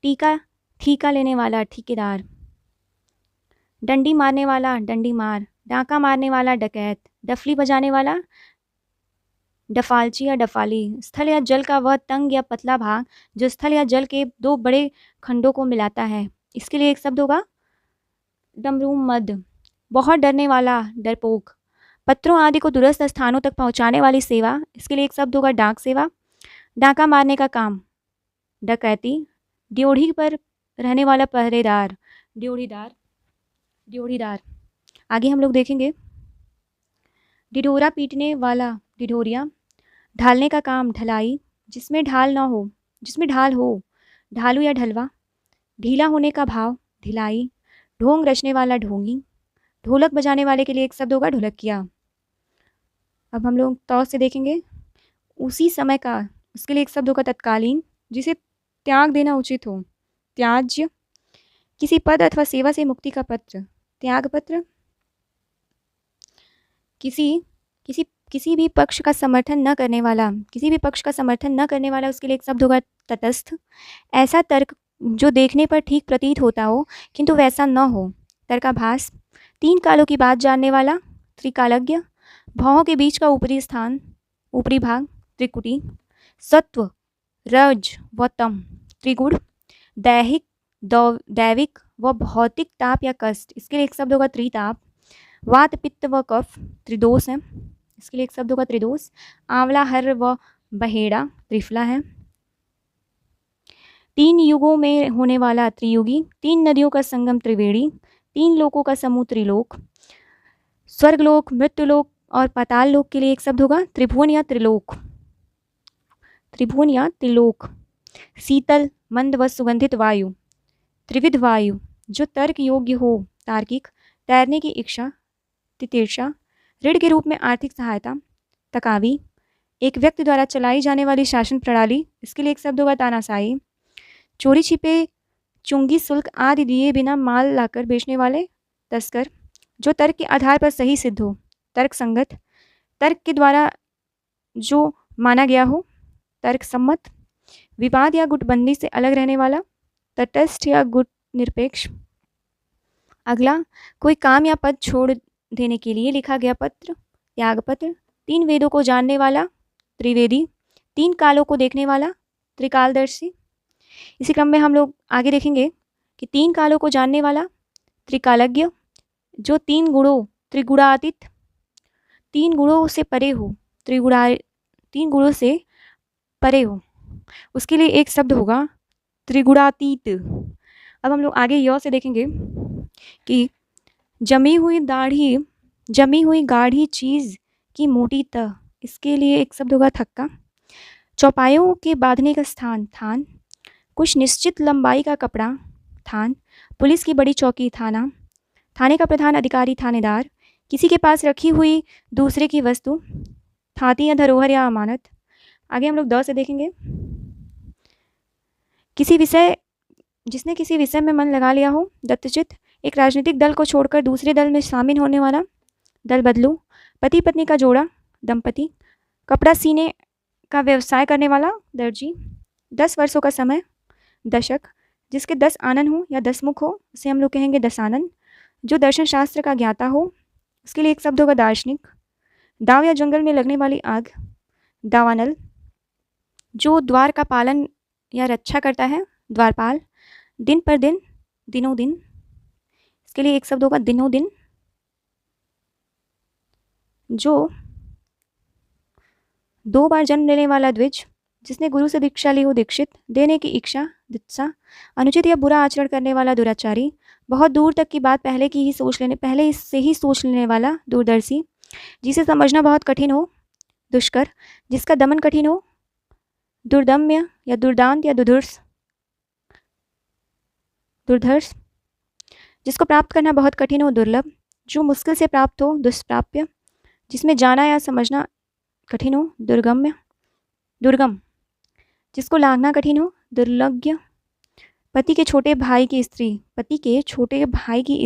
टीका ठीका लेने वाला, ठेकेदार। डंडी मारने वाला, डंडी मार। डाका मारने वाला, डकैत। डफली बजाने वाला, डफालची या डफाली। स्थल या जल का वह तंग या पतला भाग जो स्थल या जल के दो बड़े खंडों को मिलाता है, इसके लिए एक शब्द होगा डमरूम मद। बहुत डरने वाला, डरपोक। पत्रों आदि को दूरस्थ स्थानों तक पहुंचाने वाली सेवा, इसके लिए एक शब्द होगा डाक सेवा। डाका मारने का काम, डकैती। ड्योढ़ी पर रहने वाला पहरेदार, ड्योढ़ीदार। ड्योढ़ीदार। आगे हम लोग देखेंगे डिडोरा पीटने वाला, डिडोरिया। ढालने का काम, ढलाई। जिसमें ढाल ना हो, जिसमें ढाल हो, ढालू या ढलवा। ढीला होने का भाव, ढिलाई। ढोंग रचने वाला, ढोंगी। ढोलक बजाने वाले के लिए एक शब्द होगा ढोलकिया। अब हम लोग तौ से देखेंगे उसी समय का, उसके लिए एक शब्द होगा तत्कालीन जिसे त्याग देना उचित हो, त्याज्य। किसी पद अथवा सेवा से मुक्ति का पत्र, त्याग पत्र। किसी भी पक्ष का समर्थन न करने वाला, किसी भी पक्ष का समर्थन न करने वाला, उसके लिए एक शब्द होगा तटस्थ। ऐसा तर्क जो देखने पर ठीक प्रतीत होता हो किंतु वैसा न हो, तर्काभास। 3 कालों की बात जानने वाला, त्रिकालज्ञ। भौहों के बीच का ऊपरी स्थान, ऊपरी भाग, त्रिकुटी। सत्व, रज व तम, त्रिगुण। दैहिक, दैविक व भौतिक ताप या कष्ट, इसके लिए एक शब्द होगा त्रिताप। वात पित्त व कफ, त्रिदोष है, इसके लिए एक शब्द होगा त्रिदोष। आंवला, हर व बहेड़ा, त्रिफला है। 3 युगों में होने वाला, त्रियुगी। 3 नदियों का संगम, त्रिवेणी। 3 लोकों का समूह, त्रिलोक। स्वर्गलोक, मृत्युलोक और पाताल लोक के लिए एक शब्द होगा त्रिभुवन या त्रिलोक, त्रिभुवन या त्रिलोक। शीतल, मंद व सुगंधित वायु, त्रिविध वायु। जो तर्क योग्य हो, तार्किक। तैरने की इच्छा, तितिर्षा। ऋण के रूप में आर्थिक सहायता, तकावी। एक व्यक्ति द्वारा चलाई जाने वाली शासन प्रणाली, इसके लिए एक शब्द होगा तानाशाही। चोरी छिपे चुंगी शुल्क आदि दिए बिना माल लाकर बेचने वाले तस्कर। जो तर्क के आधार पर सही सिद्ध हो, तर्क संगत। तर्क के द्वारा जो माना गया हो, तर्क सम्मत। विवाद या गुटबंदी से अलग रहने वाला, तटस्थ या गुट निरपेक्ष। अगला, कोई काम या पद छोड़ देने के लिए लिखा गया पत्र, त्यागपत्र। 3 वेदों को जानने वाला, त्रिवेदी। 3 कालों को देखने वाला, त्रिकालदर्शी। इसी क्रम में हम लोग आगे देखेंगे कि 3 कालों को जानने वाला, त्रिकालज्ञ। जो 3 गुणों, त्रिगुणातीत, 3 गुणों से परे हो, 3 गुणों से परे हो, उसके लिए एक शब्द होगा त्रिगुणातीत। अब हम लोग आगे य से देखेंगे कि जमी हुई गाढ़ी चीज की मोटी तह, इसके लिए एक शब्द होगा थक्का। चौपायों के बांधने का स्थान, थान। कुछ निश्चित लंबाई का कपड़ा, थान। पुलिस की बड़ी चौकी, थाना। थाने का प्रधान अधिकारी, थानेदार। किसी के पास रखी हुई दूसरे की वस्तु, थाती या धरोहर या अमानत। आगे हम लोग द से देखेंगे, जिसने किसी विषय में मन लगा लिया हो, दत्तचित। एक राजनीतिक दल को छोड़कर दूसरे दल में शामिल होने वाला, दल बदलू। पति पत्नी का जोड़ा, दंपति। कपड़ा सीने का व्यवसाय करने वाला, दर्जी। 10 वर्षों का समय, दशक। जिसके 10 आनन हो या 10 मुख हो, उसे हम लोग कहेंगे दशानन। जो दर्शन शास्त्र का ज्ञाता हो, उसके लिए एक शब्द होगा दार्शनिक। दाव या जंगल में लगने वाली आग, दावानल। जो द्वार का पालन या रक्षा करता है, द्वारपाल। दिन पर दिन, दिनों दिन, इसके लिए एक शब्द होगा दिनों दिन। जो 2 बार जन्म लेने वाला द्विज। जिसने गुरु से दीक्षा ली हो, दीक्षित। देने की इच्छा, दित्सा। अनुचित या बुरा आचरण करने वाला, दुराचारी। बहुत दूर तक की बात पहले से ही सोच लेने वाला, दूरदर्शी। जिसे समझना बहुत कठिन हो, दुष्कर। जिसका दमन कठिन हो, दुर्दम्य या दुर्दांत या दुर्धर्ष। जिसको प्राप्त करना बहुत कठिन हो, दुर्लभ। जो मुश्किल से प्राप्त हो, दुष्प्राप्य। जिसमें जाना या समझना कठिन हो, दुर्गम। जिसको लांघना कठिन हो, दुर्लभ्य। पति के छोटे भाई की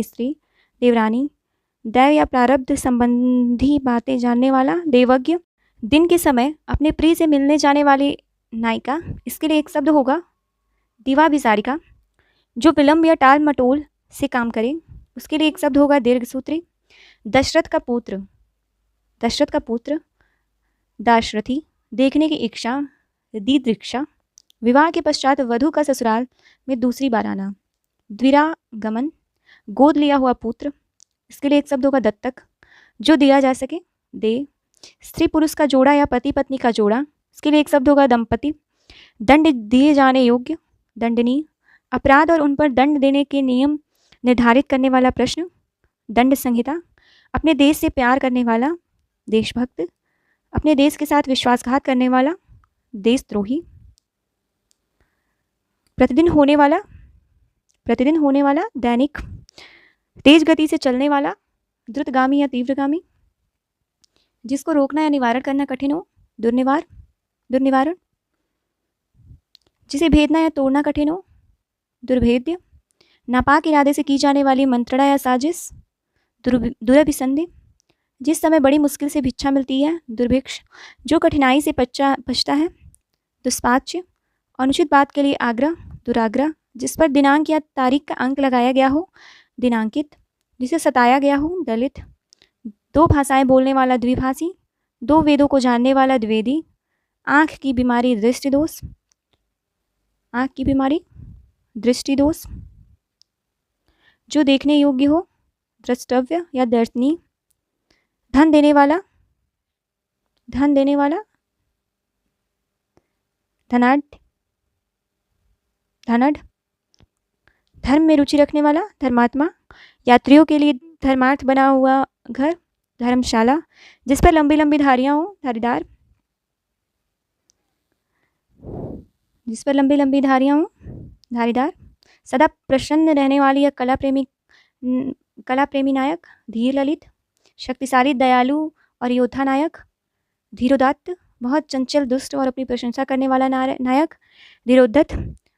स्त्री, देवरानी। दैव या प्रारब्ध संबंधी बातें जानने वाला, देवज्ञ। दिन के समय अपने प्रिय से मिलने जाने वाली नायिका, इसके लिए एक शब्द होगा दिवाभिसारिका। जो विलंब या टाल मटोल से काम करे, उसके लिए एक शब्द होगा दीर्घसूत्री। दशरथ का पुत्र, दाशरथी। देखने की इच्छा, दीदृक्षा। विवाह के पश्चात वधू का ससुराल में दूसरी बार आना, द्विरागमन। गोद लिया हुआ पुत्र, इसके लिए एक शब्द होगा दत्तक। जो दिया जा सके, दे। स्त्री पुरुष का जोड़ा या पति पत्नी का जोड़ा, इसके लिए एक शब्द होगा दंपति। दंड दिए जाने योग्य, दंडनीय। अपराध और उन पर दंड देने के नियम निर्धारित करने वाला प्रश्न, दंड संहिता। अपने देश से प्यार करने वाला, देशभक्त। अपने देश के साथ विश्वासघात करने वाला, देशद्रोही। प्रतिदिन होने वाला, दैनिक। तेज गति से चलने वाला, द्रुतगामी या तीव्रगामी। जिसको रोकना या निवारण करना कठिन हो, दुर्निवारण। जिसे भेदना या तोड़ना कठिन हो, दुर्भेद्य। नापाक इरादे से की जाने वाली मंत्रणा या साजिश, दुरभिसंधि। जिस समय बड़ी मुश्किल से भिक्षा मिलती है, दुर्भिक्ष। जो कठिनाई से पचता है, दुष्पाच्य। अनुचित बात के लिए आग्रह, दुराग्रह। जिस पर दिनांक या तारीख का अंक लगाया गया हो, दिनांकित। जिसे सताया गया हो, दलित। 2 भाषाएं बोलने वाला, द्विभाषी। 2 वेदों को जानने वाला, द्विवेदी। आँख की बीमारी, दृष्टिदोष। जो देखने योग्य हो, द्रष्टव्य या दर्शनीय। धन देने वाला, धनाढ़। धर्म में रुचि रखने वाला, धर्मात्मा। यात्रियों के लिए धर्मार्थ बना हुआ घर, धर्मशाला। जिस पर लंबी लंबी धारियां हो, धारीदार। सदा प्रसन्न रहने वाली या कला प्रेमी नायक, धीर ललित। शक्तिशाली, दयालु और योद्धा नायक, धीरोदात्त। बहुत चंचल, दुष्ट और अपनी प्रशंसा करने वाला नायक। धीरोद्धत,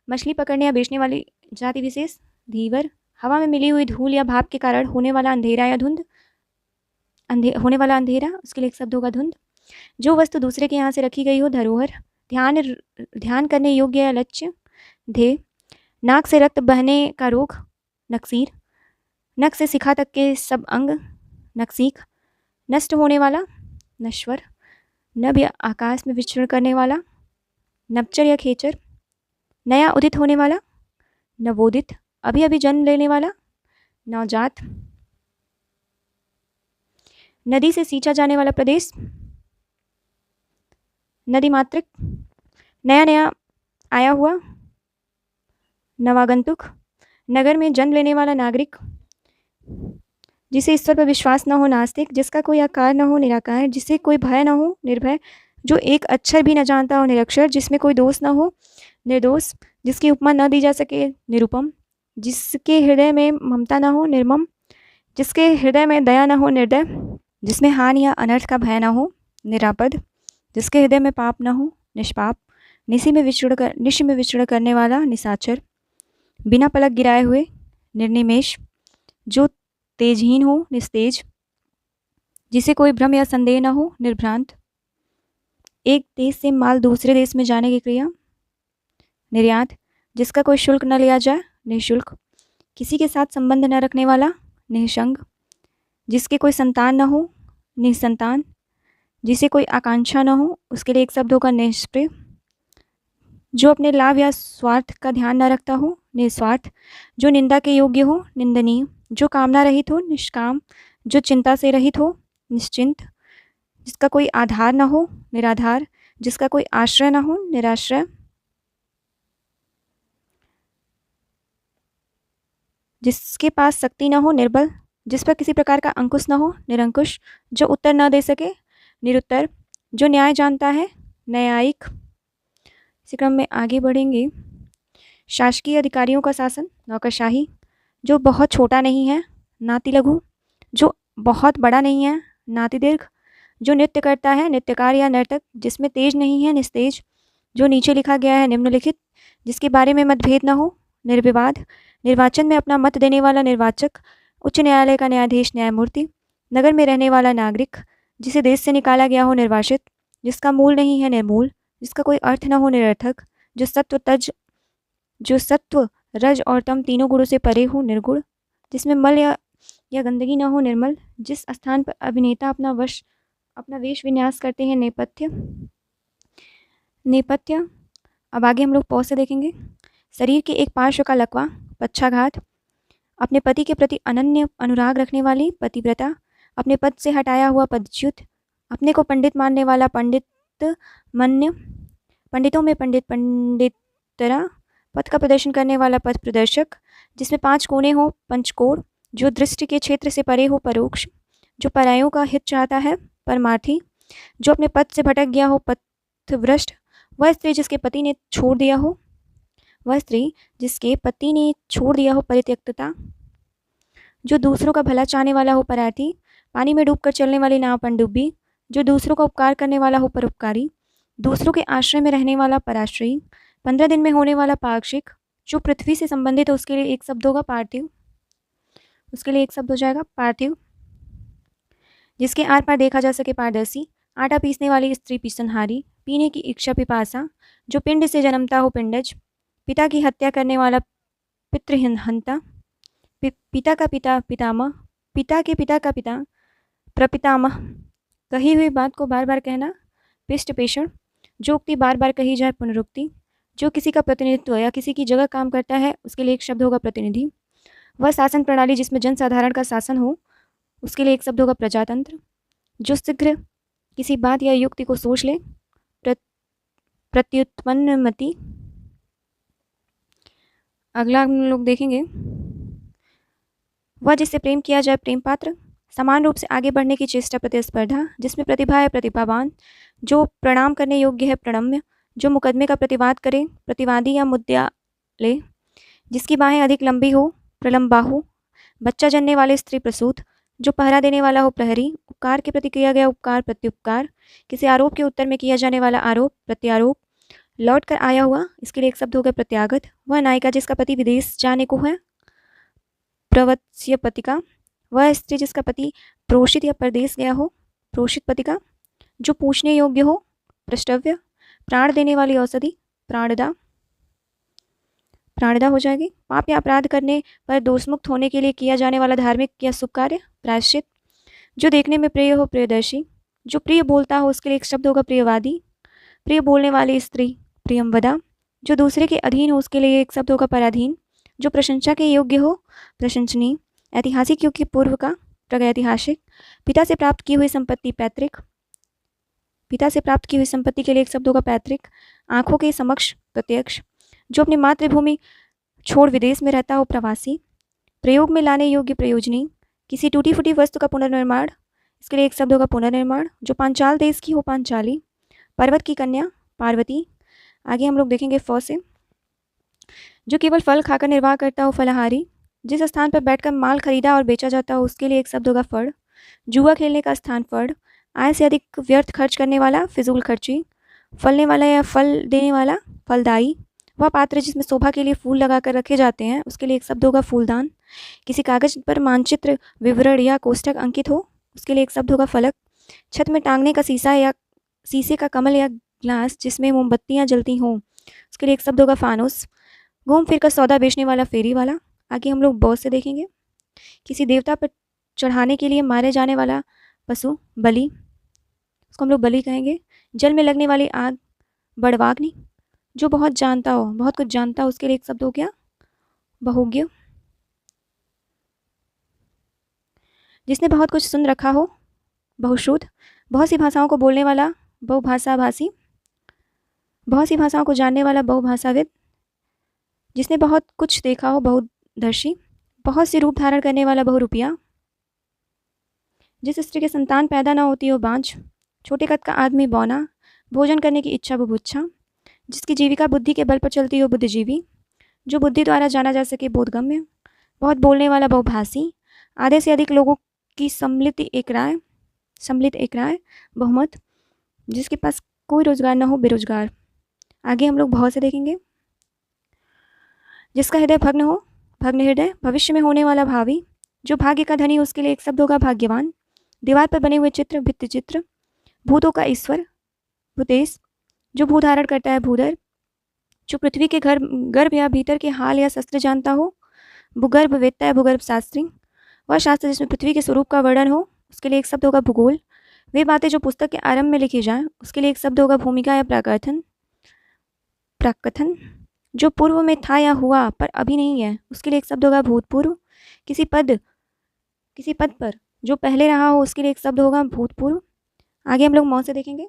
मछली पकड़ने या बेचने वाली जाति विशेष। धीवर, हवा में मिली हुई धूल या भाप के कारण होने वाला अंधेरा या धुंध, होने वाला अंधेरा, उसके लिए एक शब्द होगा धुंध। जो वस्तु दूसरे के यहाँ से रखी गई हो। धरोहर, ध्यान करने योग्य या लक्ष्य। ध्येय, नाक से रक्त बहने का रोग। नक्सीर, नख से शिखा तक के सब अंग। नक्सीख, नष्ट होने वाला। नश्वर, नभ या आकाश में विचरण करने वाला। नवचर या खेचर, नया उदित होने वाला। नवोदित, अभी अभी जन्म लेने वाला। नवजात, नदी से सींचा जाने वाला प्रदेश। नदी मातृक, नया नया आया हुआ। नवागंतुक, नगर में जन्म लेने वाला नागरिक। जिसे ईश्वर पर विश्वास न हो। नास्तिक, जिसका कोई आकार न हो। निराकार, जिसे कोई भय न हो। निर्भय, जो एक अक्षर भी न जानता हो। निरक्षर, जिसमें कोई दोष न हो। निर्दोष, जिसकी उपमा न दी जा सके। निरुपम, जिसके हृदय में ममता न हो। निर्मम, जिसके हृदय में दया न हो। निर्दय, जिसमें हानि या अनर्थ का भय न हो। निरापद, जिसके हृदय में पाप न हो। निष्पाप, निशि में विचरण करने वाला। निशाचर, बिना पलक गिराए हुए। निर्निमेष, जो तेजहीन हो। निस्तेज, जिसे कोई भ्रम या संदेह न हो। निर्भ्रांत, एक देश से माल दूसरे देश में जाने की क्रिया। निर्यात, जिसका कोई शुल्क न लिया जाए। निःशुल्क, किसी के साथ संबंध न रखने वाला। निःसंग, जिसके कोई संतान न हो। निसंतान, जिसे कोई आकांक्षा न हो। उसके लिए एक शब्द होगा निष्प्रिय, जो अपने लाभ या स्वार्थ का ध्यान न रखता हो। निस्वार्थ, जो निंदा के योग्य हो। निंदनीय, जो कामना रहित हो। निष्काम, जो चिंता से रहित हो। निश्चिंत, जिसका कोई आधार न हो। निराधार, जिसका कोई आश्रय न हो। निराश्रय, जिसके पास शक्ति न हो। निर्बल, जिस पर किसी प्रकार का अंकुश न हो। निरंकुश, जो उत्तर न दे सके। निरुत्तर, जो न्याय जानता है। न्यायिक, इसी क्रम में आगे बढ़ेंगे। शासकीय अधिकारियों का शासन। नौकरशाही, जो बहुत छोटा नहीं है। नाति लघु, जो बहुत बड़ा नहीं है। नाति दीर्घ, जो नृत्य करता है। नृत्यकार या नर्तक, जिसमें तेज नहीं है। निस्तेज, जो नीचे लिखा गया है। निम्नलिखित, जिसके बारे में मतभेद न हो। निर्विवाद, निर्वाचन में अपना मत देने वाला। निर्वाचक, उच्च न्यायालय का न्यायाधीश। न्यायमूर्ति, नगर में रहने वाला नागरिक, जिसे देश से निकाला गया हो। निर्वासित, जिसका मूल नहीं है। निर्मूल, जिसका कोई अर्थ न हो। निरर्थक, जो सत्व रज और तम तीनों गुणों से परे हो। निर्गुण, जिसमें मल या गंदगी न हो। निर्मल, जिस स्थान पर अभिनेता अपना वेश विन्यास करते हैं। नेपथ्य, अब आगे हम लोग पौध से देखेंगे। शरीर के एक पार्श्व का लकवा। पक्षाघात, अपने पति के प्रति अनन्य अनुराग रखने वाली। पतिव्रता, अपने पद से हटाया हुआ। पदच्युत, अपने को पंडित मानने वाला। पंडितमन्य, पंडितों में पंडितरा। पथ का प्रदर्शन करने वाला। पथ प्रदर्शक, जिसमें 5 कोने हो। पंचकोण, जो दृष्टि के क्षेत्र से परे हो। परोक्ष, जो परायों का हित चाहता है। परमार्थी, जो अपने पद से भटक गया हो। पथभ्रष्ट, वह स्त्री जिसके पति ने छोड़ दिया हो। परित्यक्तता, जो दूसरों का भला चाहने वाला हो। परार्थी, पानी में डूबकर चलने वाली नाव। पनडुब्बी, जो दूसरों का उपकार करने वाला हो। परोपकारी, दूसरों के आश्रय में रहने वाला। पराश्रयी, 15 दिन में होने वाला। पाक्षिक, जो पृथ्वी से संबंधित है। उसके लिए एक शब्द होगा पार्थिव। पार्थिव, जिसके आर पार देखा जा सके। पारदर्शी, आटा पीसने वाली स्त्री। पीसनहारी, पीने की इच्छा। पिपासा, जो पिंड से जन्मता हो। पिंडज, पिता की हत्या करने वाला। पितृहंता, पिता का पिता। पितामह, पिता के पिता का पिता। प्रपितामह, कही हुई बात को बार बार कहना। पिष्ट पेषण, जो उक्ति बार बार कही जाए। पुनरुक्ति, जो किसी का प्रतिनिधित्व या किसी की जगह काम करता है। उसके लिए एक शब्द होगा प्रतिनिधि। वह शासन प्रणाली जिसमें जनसाधारण का शासन हो। उसके लिए एक शब्द होगा प्रजातंत्र। जो शीघ्र किसी बात या युक्ति को सोच ले। प्रत्युत्पन्नमति। अगला हम लोग देखेंगे, वह जिससे प्रेम किया जाए। प्रेम पात्र, समान रूप से आगे बढ़ने की चेष्टा। प्रतिस्पर्धा, जिसमें प्रतिभा है। प्रतिभावान, जो प्रणाम करने योग्य है। प्रणम्य, जो मुकदमे का प्रतिवाद करे। प्रतिवादी या मुद्दयालय, जिसकी बाहें अधिक लंबी हो। प्रलम्बाहु, बच्चा जनने वाले स्त्री। प्रसूत, जो पहरा देने वाला हो प्रहरी, उपकार के प्रति किया गया उपकार प्रत्युपकार, किसी आरोप के उत्तर में किया जाने वाला आरोप प्रत्यारोप, लौट कर आया हुआ, इसके लिए एक शब्द हो गया प्रत्यागत। वह नायिका जिसका पति विदेश जाने को है, प्रवत्स्य पतिका। वह स्त्री जिसका पति प्रोषित या परदेश गया हो, प्रोषित पतिका। जो पूछने योग्य हो, प्रष्टव्य। प्राण देने वाली औषधि, प्राणदा, प्राणदा हो जाएगी। पाप या अपराध करने पर दोषमुक्त होने के लिए किया जाने वाला धार्मिक या शुभ कार्य, प्रायश्चित। जो देखने में प्रिय हो, प्रियदर्शी। जो प्रिय बोलता हो, उसके लिए एक शब्द होगा प्रियवादी। प्रिय बोलने वाली स्त्री, प्रियमवदा। जो दूसरे के अधीन हो, उसके लिए एक शब्द होगा पराधीन। जो प्रशंसा के योग्य हो, प्रशंसनीय। ऐतिहासिक युग के पूर्व का, प्रागैतिहासिक। पिता से प्राप्त की हुई संपत्ति, पैतृक। पिता से प्राप्त की हुई संपत्ति के लिए एक शब्द होगा पैतृक। आंखों के समक्ष, प्रत्यक्ष। जो अपनी मातृभूमि छोड़ विदेश में रहता हो, प्रवासी। प्रयोग में लाने योग्य, प्रयोजनी। किसी टूटी फूटी वस्तु का पुनर्निर्माण, इसके लिए एक शब्द होगा पुनर्निर्माण। जो पांचाल देश की हो, पांचाली। पर्वत की कन्या, पार्वती। आगे हम लोग देखेंगे फ से। जो केवल फल खाकर निर्वाह करता हो, फलाहारी। जिस स्थान पर बैठकर माल खरीदा और बेचा जाता हो, उसके लिए एक शब्द होगा फड़। जुआ खेलने का स्थान, फड़। आय से अधिक व्यर्थ खर्च करने वाला, फिजूल खर्ची। फलने वाला या फल देने वाला, फलदायी। वह पात्र जिसमें शोभा के लिए फूल लगाकर रखे जाते हैं, उसके लिए एक शब्द होगा फूलदान। किसी कागज पर मानचित्र, विवरण या कोष्ठक अंकित हो, उसके लिए एक शब्द होगा फलक। छत में टांगने का शीशा या शीशे का कमल या ग्लास जिसमें मोमबत्तियां जलती हों, उसके लिए एक शब्द होगा फानुस। घूम फिर कर सौदा बेचने वाला, फेरी वाला। आगे हम लोग बहुत से देखेंगे। किसी देवता पर चढ़ाने के लिए मारे जाने वाला पशु, बलि, उसको हम लोग बलि कहेंगे। जल में लगने वाली आग, बड़वाग्नि। जो बहुत जानता हो, बहुत कुछ जानता हो, उसके लिए एक शब्द हो गया बहुज्ञ। जिसने बहुत कुछ सुन रखा हो, बहुश्रुत। बहुत सी भाषाओं को बोलने वाला, बहुभाषाभाषी। बहुत सी भाषाओं को जानने वाला, बहुभाषाविद। जिसने बहुत कुछ देखा हो, बहुदर्शी। बहुत सी रूप धारण करने वाला, बहुरूपिया। जिस स्त्री के संतान पैदा न होती हो, बांझ। छोटे कद का आदमी, बौना। भोजन करने की इच्छा, बुभुक्षा। जिसकी जीविका बुद्धि के बल पर चलती हो, बुद्धिजीवी। जो बुद्धि द्वारा जाना जा सके, बोधगम्य। बहुत बोलने वाला, बहुभाषी। आधे से अधिक लोगों की सम्मिलित एक राय, बहुमत। जिसके पास कोई रोजगार न हो, बेरोजगार। आगे हम लोग बहुत से देखेंगे। जिसका हृदय भग्न हो, भग्न हृदय। भविष्य में होने वाला, भावी। जो भाग्य का धनी, उसके लिए एक शब्द होगा भाग्यवान। दीवार पर बने हुए चित्र, भित्ति चित्र। भूतों का ईश्वर, भूतेश। जो भू धारण करता है, भूधर। जो पृथ्वी के गर्भ या भीतर के हाल या शस्त्र जानता हो, भूगर्भ वेत्ता है, भूगर्भ शास्त्री। वह शास्त्र जिसमें पृथ्वी के स्वरूप का वर्णन हो, उसके लिए एक शब्द होगा भूगोल। वे बातें जो पुस्तक के आरंभ में लिखी जाए, उसके लिए एक शब्द होगा भूमिका या प्राकथन, प्राकथन। जो पूर्व में था या हुआ पर अभी नहीं है, उसके लिए एक शब्द होगा भूतपूर्व। किसी पद पर जो पहले रहा हो, उसके लिए एक शब्द होगा भूतपूर्व। आगे हम लोग मौ से देखेंगे।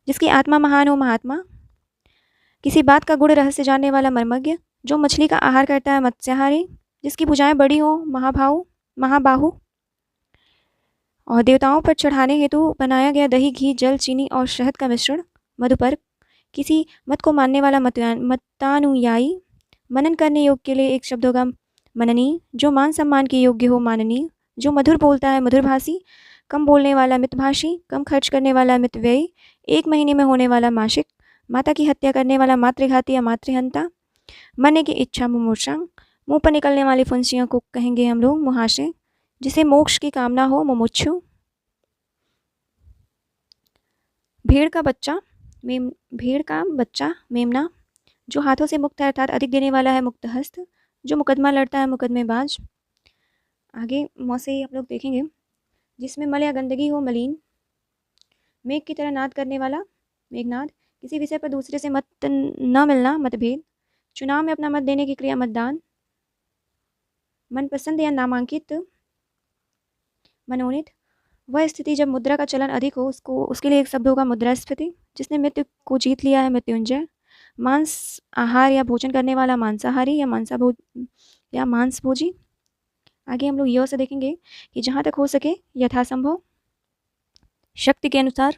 जिसकी आत्मा महान हो, महात्मा। किसी बात का गुण रहस्य जानने वाला, मर्मज्ञ। जो मछली का आहार करता है, मत्स्याहारी। जिसकी भुजाएं बड़ी हो, महाबाहु। और देवताओं पर चढ़ाने हेतु बनाया गया दही, घी, जल, चीनी और शहद का मिश्रण, मधुपर्क। किसी मत को मानने वाला, मतानुयायी। मनन करने योग्य के लिए एक शब्द होगा मननीय। जो मान सम्मान के योग्य हो, माननीय। जो मधुर बोलता है, मधुरभाषी। कम बोलने वाला, मितभाषी। कम खर्च करने वाला, मितव्ययी। एक महीने में होने वाला, मासिक। माता की हत्या करने वाला, मातृघाती या मातृहंता। मरने की इच्छा, मुमूर्षा। मुंह पर निकलने वाली फुंसियों को कहेंगे हम लोग मुहासे। जिसे मोक्ष की कामना हो, मुमुक्षु। भेड़ का बच्चा, मेमना। जो हाथों से मुक्त है अर्थात अधिक देने वाला है, मुक्तहस्त। जो मुकदमा लड़ता है, मुकदमेबाज। आगे मौ से ही आप लोग देखेंगे। जिसमें मल या गंदगी हो, मलिन। मेघ की तरह नाद करने वाला, मेघनाद। किसी विषय पर दूसरे से मत न मिलना, मतभेद। चुनाव में अपना मत देने की क्रिया, मतदान। मनपसंद या नामांकित, मनोनीत। वह स्थिति जब मुद्रा का चलन अधिक हो, उसके लिए एक शब्द होगा मुद्रास्फीति। जिसने मृत्यु को जीत लिया है, मृत्युंजय। मांस आहार या भोजन करने वाला, मांसाहारी या मांसभोजी। आगे हम लोग यह से देखेंगे कि जहाँ तक हो सके यथासंभव, शक्ति के अनुसार,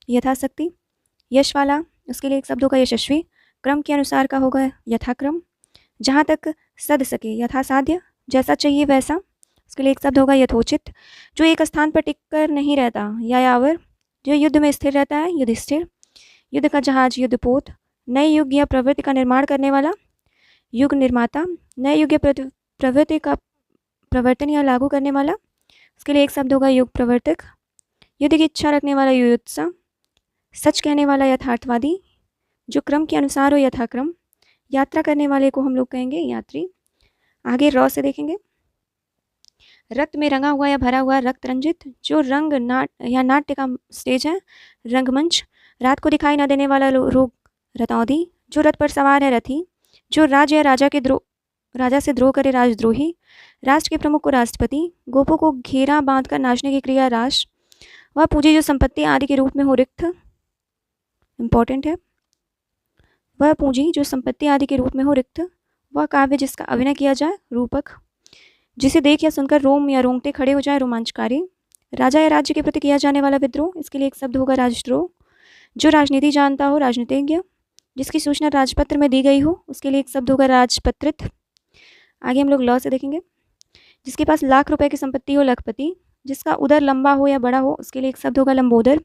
यथाशक्ति। यश वाला, उसके लिए एक शब्द होगा यशस्वी। क्रम के अनुसार का होगा यथाक्रम। जहाँ तक सद सके, यथासाध्य। जैसा चाहिए वैसा, उसके लिए एक शब्द होगा यथोचित। जो एक स्थान पर टिक कर नहीं रहता, यायावर। जो युद्ध में स्थिर रहता है, युधिष्ठिर। युद्ध का जहाज, युद्धपोत। नए युग या प्रवृत्ति का निर्माण करने वाला, युग निर्माता। नए युग या प्रवृत्ति का प्रवर्तन या लागू करने वाला, उसके लिए एक शब्द होगा युग प्रवर्तक। युद्ध की इच्छा रखने वाला, युयुत्सा। सच कहने वाला, यथार्थवादी। जो क्रम के अनुसार हो, यथाक्रम। यात्रा करने वाले को हम लोग कहेंगे यात्री। आगे रॉ से देखेंगे, रक्त में रंगा हुआ या भरा हुआ, रक्त रंजित। जो रंग या नाट्य का स्टेज है, रंगमंच। रात को दिखाई न देने वाला रोग, रतौंधी। जो रथ पर सवार है, रथी। जो राज या राजा से द्रोह करे, राजद्रोही। राष्ट्र के प्रमुख को राष्ट्रपति। गोपों को घेरा बांधकर नाचने की क्रिया, रास। वह पूंजी जो संपत्ति आदि के रूप में हो, रिक्त। इंपॉर्टेंट है, वह पूंजी जो संपत्ति आदि के रूप में हो, रिक्त। वह काव्य जिसका अभिनय किया जाए, रूपक। जिसे देख या सुनकर रोम या रोंगटे खड़े हो जाए, रोमांचकारी। राजा या राज्य के प्रति किया जाने वाला विद्रोह, इसके लिए एक शब्द होगा राजद्रोह। जो राजनीति जानता हो, राजनीतिज्ञ। जिसकी सूचना राजपत्र में दी गई हो, उसके लिए एक शब्द होगा राजपत्रित। आगे हम लोग लॉ से देखेंगे, जिसके पास लाख रुपए की संपत्ति हो, लखपति। जिसका उदर लंबा हो या बड़ा हो, उसके लिए एक शब्द होगा लंबोदर।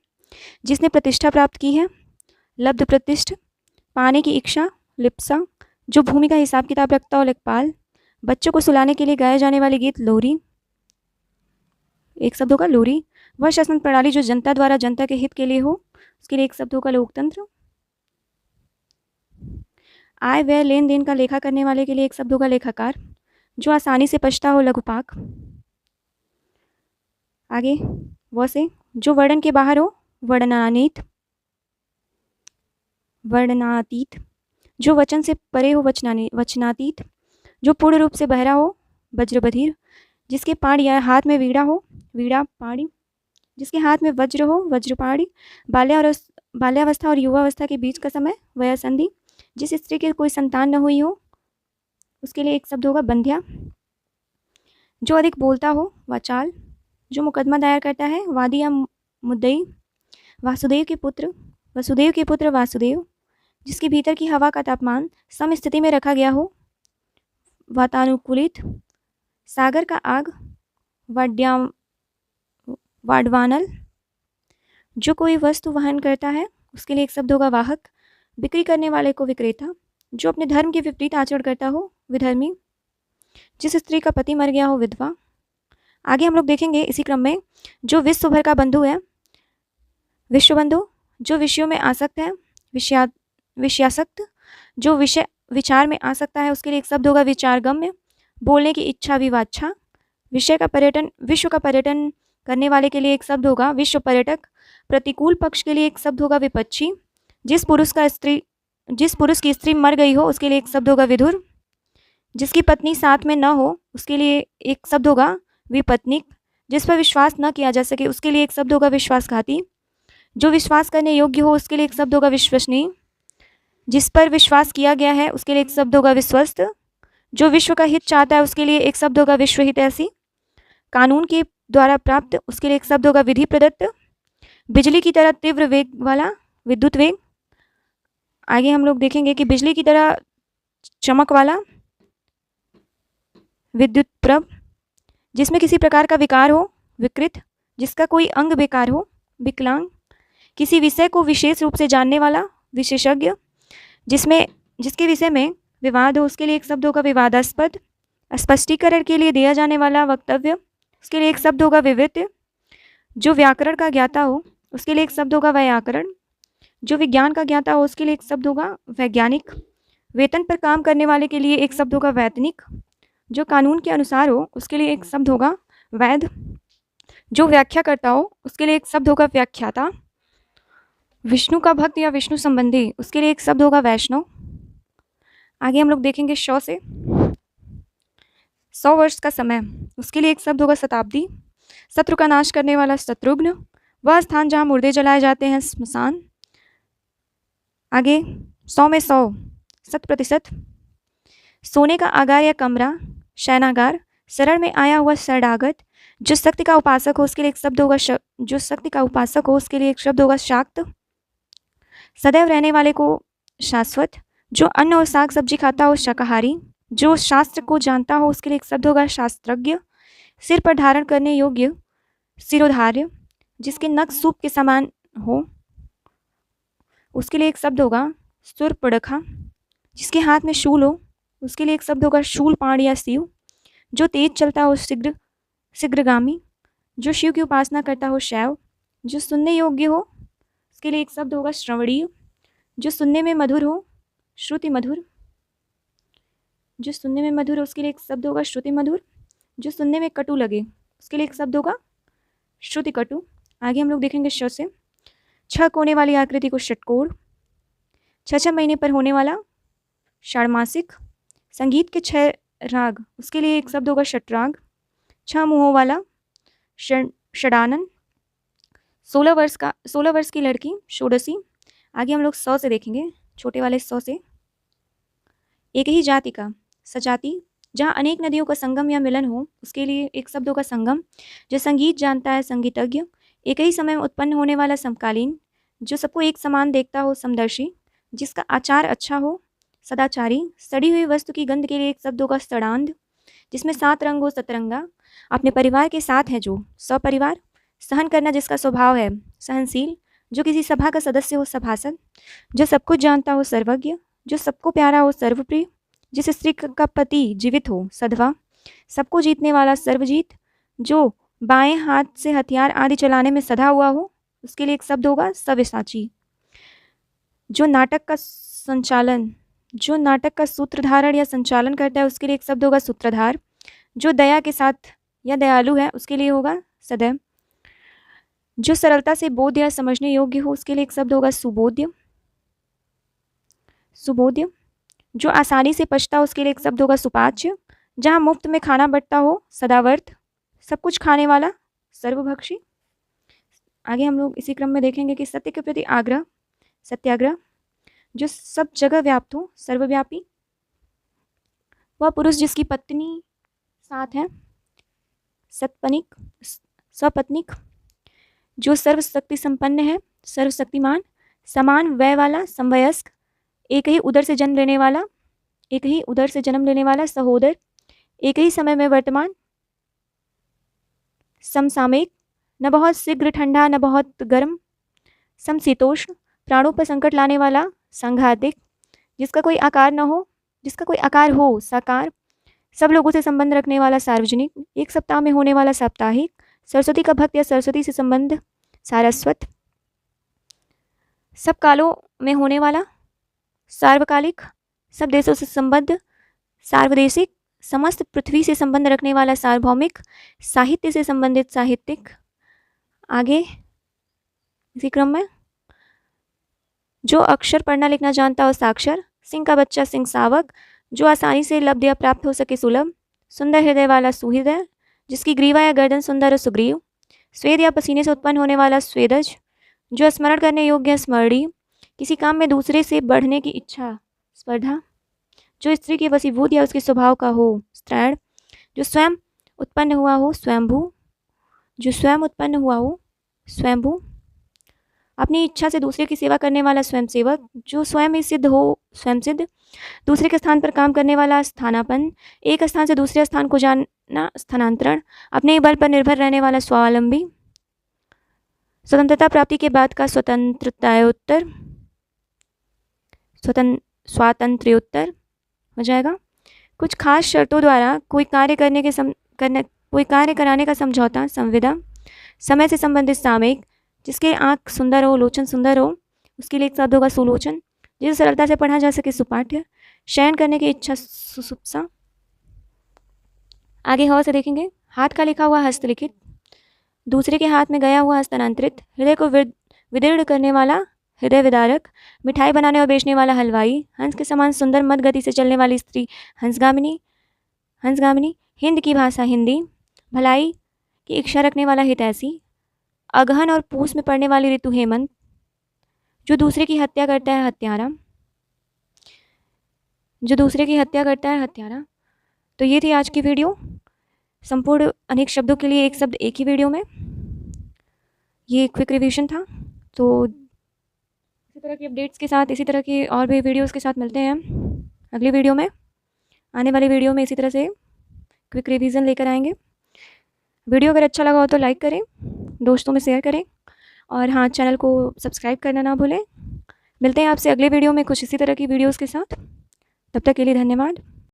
जिसने प्रतिष्ठा प्राप्त की है, लब्ध प्रतिष्ठ। पाने की इच्छा, लिप्सा। जो भूमि का हिसाब किताब रखता हो, लेखपाल। बच्चों को सुलाने के लिए गाए जाने वाले गीत, लोरी। एक शब्द होगा लोरी। वह शासन प्रणाली जो जनता द्वारा जनता के हित के लिए हो, उसके लिए एक शब्द होगा लोकतंत्र। आय व्यय लेन देन का लेखा करने वाले के लिए एक शब्द होगा लेखाकार। जो आसानी से पछता हो, लघुपाक। आगे वह से, जो वर्णन के बाहर हो, वर्णनानीत, वर्णनातीत। जो वचन से परे हो, वचनातीत। जो पूर्ण रूप से बहरा हो, वज्रबधिर। जिसके पाड़ या हाथ में वीणा हो, वीणा पाड़ी। जिसके हाथ में वज्र हो, वज्रपाड़ी। बाल्यावस्था और युवावस्था के बीच का समय, वयसंधि। जिस स्त्री की कोई संतान न हुई हो, उसके लिए एक शब्द होगा बंध्या। जो अधिक बोलता हो, वाचाल। जो मुकदमा दायर करता है, वादी या मुद्दई। वसुदेव के पुत्र वासुदेव। जिसके भीतर की हवा का तापमान सम स्थिति में रखा गया हो, वातानुकूलित। सागर का आग, वाडवानल। जो कोई वस्तु वहन करता है, उसके लिए एक शब्द होगा वाहक। बिक्री करने वाले को विक्रेता। जो अपने धर्म के विपरीत आचरण करता हो, विधर्मी। जिस स्त्री का पति मर गया हो, विधवा। आगे हम लोग देखेंगे इसी क्रम में, जो विश्व भर का बंधु है, विश्वबंधु। जो विषयों में आसक्त है, विषयासक्त। जो विषय विचार में आ सकता है, उसके लिए एक शब्द होगा विचारगम्य। बोलने की इच्छा, विवाच्छा। विषय का पर्यटन, विश्व का पर्यटन करने वाले के लिए एक शब्द होगा विश्व पर्यटक। प्रतिकूल पक्ष के लिए एक शब्द होगा विपक्षी। जिस पुरुष की स्त्री मर गई हो, उसके लिए एक शब्द होगा विधुर। जिसकी पत्नी साथ में न हो, उसके लिए एक शब्द होगा विपत्निक। जिस पर विश्वास न किया जा सके, उसके लिए एक शब्द होगा विश्वासघाती। जो विश्वास करने योग्य हो, उसके लिए एक शब्द होगा विश्वसनीय। जिस पर विश्वास किया गया है, उसके लिए एक शब्द होगा विश्वस्त। जो विश्व का हित चाहता है, उसके लिए एक शब्द होगा विश्वहितैषी। कानून के द्वारा प्राप्त, उसके लिए एक शब्द होगा विधि प्रदत्त। बिजली की तरह तीव्र वेग वाला, विद्युत वेग। आगे हम लोग देखेंगे कि बिजली की तरह चमक वाला, विद्युत प्रभ। जिसमें किसी प्रकार का विकार हो, विकृत। जिसका कोई अंग बेकार हो, विकलांग। किसी विषय को विशेष रूप से जानने वाला, विशेषज्ञ। जिसके विषय में विवाद हो, उसके लिए एक शब्द होगा विवादास्पद। स्पष्टीकरण के लिए दिया जाने वाला वक्तव्य, उसके लिए एक शब्द होगा विवृत। जो व्याकरण का ज्ञाता हो, उसके लिए एक शब्द होगा व्याकरण। जो विज्ञान का ज्ञाता हो, उसके लिए एक शब्द होगा वैज्ञानिक। वेतन पर काम करने वाले के लिए एक शब्द होगा वैतनिक। जो कानून के अनुसार हो, उसके लिए एक शब्द होगा वैध। जो व्याख्या करता हो, उसके लिए एक शब्द होगा व्याख्याता। विष्णु का भक्त या विष्णु संबंधी, उसके लिए एक शब्द होगा वैष्णव। आगे हम लोग देखेंगे शौ से, 100 वर्ष का समय, उसके लिए एक शब्द होगा शताब्दी। शत्रु का नाश करने वाला, शत्रुघ्न। वह स्थान जहाँ मुर्दे जलाए जाते हैं, स्मशान। आगे 100 में 100, 100%। सोने का आगार या कमरा, शयनागार। शरण में आया हुआ, शरणागत। जो शक्ति का उपासक हो, उसके लिए एक शब्द होगा जो शक्ति का उपासक हो, उसके लिए एक शब्द होगा शाक्त। सदैव रहने वाले को शाश्वत। जो अन्न और साग सब्जी खाता हो, शाकाहारी। जो शास्त्र को जानता हो उसके लिए एक शब्द होगा शास्त्रज्ञ। सिर पर धारण करने योग्य सिरोधार्य, जिसके नख सूप के समान हो उसके लिए एक शब्द होगा सुरपड़खा। जिसके हाथ में शूल हो उसके लिए एक शब्द होगा शूलपाण या शिव। जो तेज चलता हो शीघ्रगामी। जो शिव की उपासना करता हो शैव। जो सुनने योग्य हो उसके लिए एक शब्द होगा श्रवणीय। जो सुनने में मधुर हो श्रुति मधुर। जो सुनने में मधुर हो उसके लिए एक शब्द होगा श्रुति मधुर। जो सुनने में कटु लगे उसके लिए एक शब्द होगा श्रुति कटु। आगे हम लोग देखेंगे श से। 6 कोने वाली आकृति को षटकोण। 6 महीने पर होने वाला षाण्मासिक। संगीत के 6 राग उसके लिए एक शब्द होगा षट्राग। 6 मुँहों वाला षडानन। 16 वर्ष की लड़की षोडशी। आगे हम लोग 100 से देखेंगे, छोटे वाले 100 से। एक ही जाति का सजाति, जहाँ अनेक नदियों का संगम या मिलन हो उसके लिए एक शब्द होगा संगम। जो संगीत जानता है संगीतज्ञ। एक ही समय में उत्पन्न होने वाला समकालीन। जो सबको एक समान देखता हो समदर्शी। जिसका आचार अच्छा हो सदाचारी। सड़ी हुई वस्तु की गंध के लिए एक शब्द होगा सड़ांध। जिसमें 7 रंग हो सतरंगा। अपने परिवार के साथ है जो सपरिवार। सहन करना जिसका स्वभाव है सहनशील। जो किसी सभा का सदस्य हो सभासद। जो सब कुछ जानता हो सर्वज्ञ। जो सबको प्यारा हो सर्वप्रिय। जिस स्त्री का पति जीवित हो सधवा। सबको जीतने वाला सर्वजीत। जो बाएं हाथ से हथियार आदि चलाने में सधा हुआ हो उसके लिए एक शब्द होगा सव्यसाची। जो नाटक का सूत्रधारण या संचालन करता है उसके लिए एक शब्द होगा सूत्रधार। जो दया के साथ या दयालु है उसके लिए होगा सदैव। जो सरलता से बोध या समझने योग्य हो उसके लिए एक शब्द होगा सुबोध्य। जो आसानी से पचता हो उसके लिए एक शब्द होगा सुपाच्य। जहाँ मुफ्त में खाना बंटता हो सदावर्त। सब कुछ खाने वाला सर्वभक्षी। आगे हम लोग इसी क्रम में देखेंगे कि सत्य के प्रति आग्रह सत्याग्रह। जो सब जगह व्याप्त हो सर्वव्यापी। वह पुरुष जिसकी पत्नी साथ है सपत्निक। जो सर्वशक्ति संपन्न है सर्वशक्तिमान। समान वय वाला समवयस्क। एक ही उदर से जन्म लेने वाला सहोदर। एक ही समय में वर्तमान समसामयिक। न बहुत शीघ्र ठंडा न बहुत गर्म समशीतोष्ण। प्राणों पर संकट लाने वाला संघातिक। जिसका कोई आकार हो साकार। सब लोगों से संबंध रखने वाला सार्वजनिक। एक सप्ताह में होने वाला साप्ताहिक। सरस्वती का भक्त या सरस्वती से संबंध सारस्वत। सब कालों में होने वाला सार्वकालिक। सब देशों से संबद्ध सार्वदेशिक। समस्त पृथ्वी से संबंध रखने वाला सार्वभौमिक। साहित्य से संबंधित साहित्यिक। आगे इसी क्रम में जो अक्षर पढ़ना लिखना जानता हो साक्षर। सिंह का बच्चा सिंह सावक। जो आसानी से लब्ध या प्राप्त हो सके सुलभ। सुंदर हृदय वाला सुहृदय। जिसकी ग्रीवा या गर्दन सुंदर और सुग्रीव। स्वेद या पसीने से उत्पन्न होने वाला स्वेदज। जो स्मरण करने योग्य है स्मरणीय। किसी काम में दूसरे से बढ़ने की इच्छा स्पर्धा। जो स्त्री के वशीभूत या उसके स्वभाव का हो स्त्रैण। जो स्वयं उत्पन्न हुआ हो स्वयंभू। अपनी इच्छा से दूसरे की सेवा करने वाला स्वयंसेवक। जो स्वयं ही सिद्ध हो स्वयंसिद्ध। दूसरे के स्थान पर काम करने वाला स्थानापन्न। एक स्थान से दूसरे स्थान को जाना स्थानांतरण। अपने बल पर निर्भर रहने वाला स्वावलंबी। स्वतंत्रता प्राप्ति के बाद का स्वातंत्र्योत्तर हो जाएगा। कुछ खास शर्तों द्वारा कोई कार्य कराने का समझौता संविदा। समय से संबंधित सामयिक। जिसके आँख सुंदर हो लोचन सुंदर हो उसके लिए एक शब्द होगा सुलोचन। जिसे सरलता से पढ़ा जा सके सुपाठ्य। शयन करने की इच्छा सुसुप्सा। आगे हवा से देखेंगे। हाथ का लिखा हुआ हस्तलिखित। दूसरे के हाथ में गया हुआ हस्तांतरित। हृदय को विदीर्ण करने वाला हृदय विदारक। मिठाई बनाने और बेचने वाला हलवाई। हंस के समान सुंदर मद गति से चलने वाली स्त्री हंसगामिनी। हिंद की भाषा हिंदी। भलाई की इच्छा रखने वाला हितैषी। अगहन और पूस में पड़ने वाली ऋतु हेमंत। जो दूसरे की हत्या करता है हत्यारा। तो ये थी आज की वीडियो। संपूर्ण अनेक शब्दों के लिए एक शब्द एक ही वीडियो में। ये क्विक रिवीजन था। तो इसी तरह की अपडेट्स के साथ इसी तरह की और भी वीडियोस के साथ मिलते हैं अगली वीडियो में। आने वाली वीडियो में इसी तरह से क्विक रिवीजन लेकर आएंगे। वीडियो अगर अच्छा लगा हो तो लाइक करें, दोस्तों में शेयर करें और हाँ, चैनल को सब्सक्राइब करना ना भूलें। मिलते हैं आपसे अगले वीडियो में कुछ इसी तरह की वीडियोस के साथ। तब तक के लिए धन्यवाद।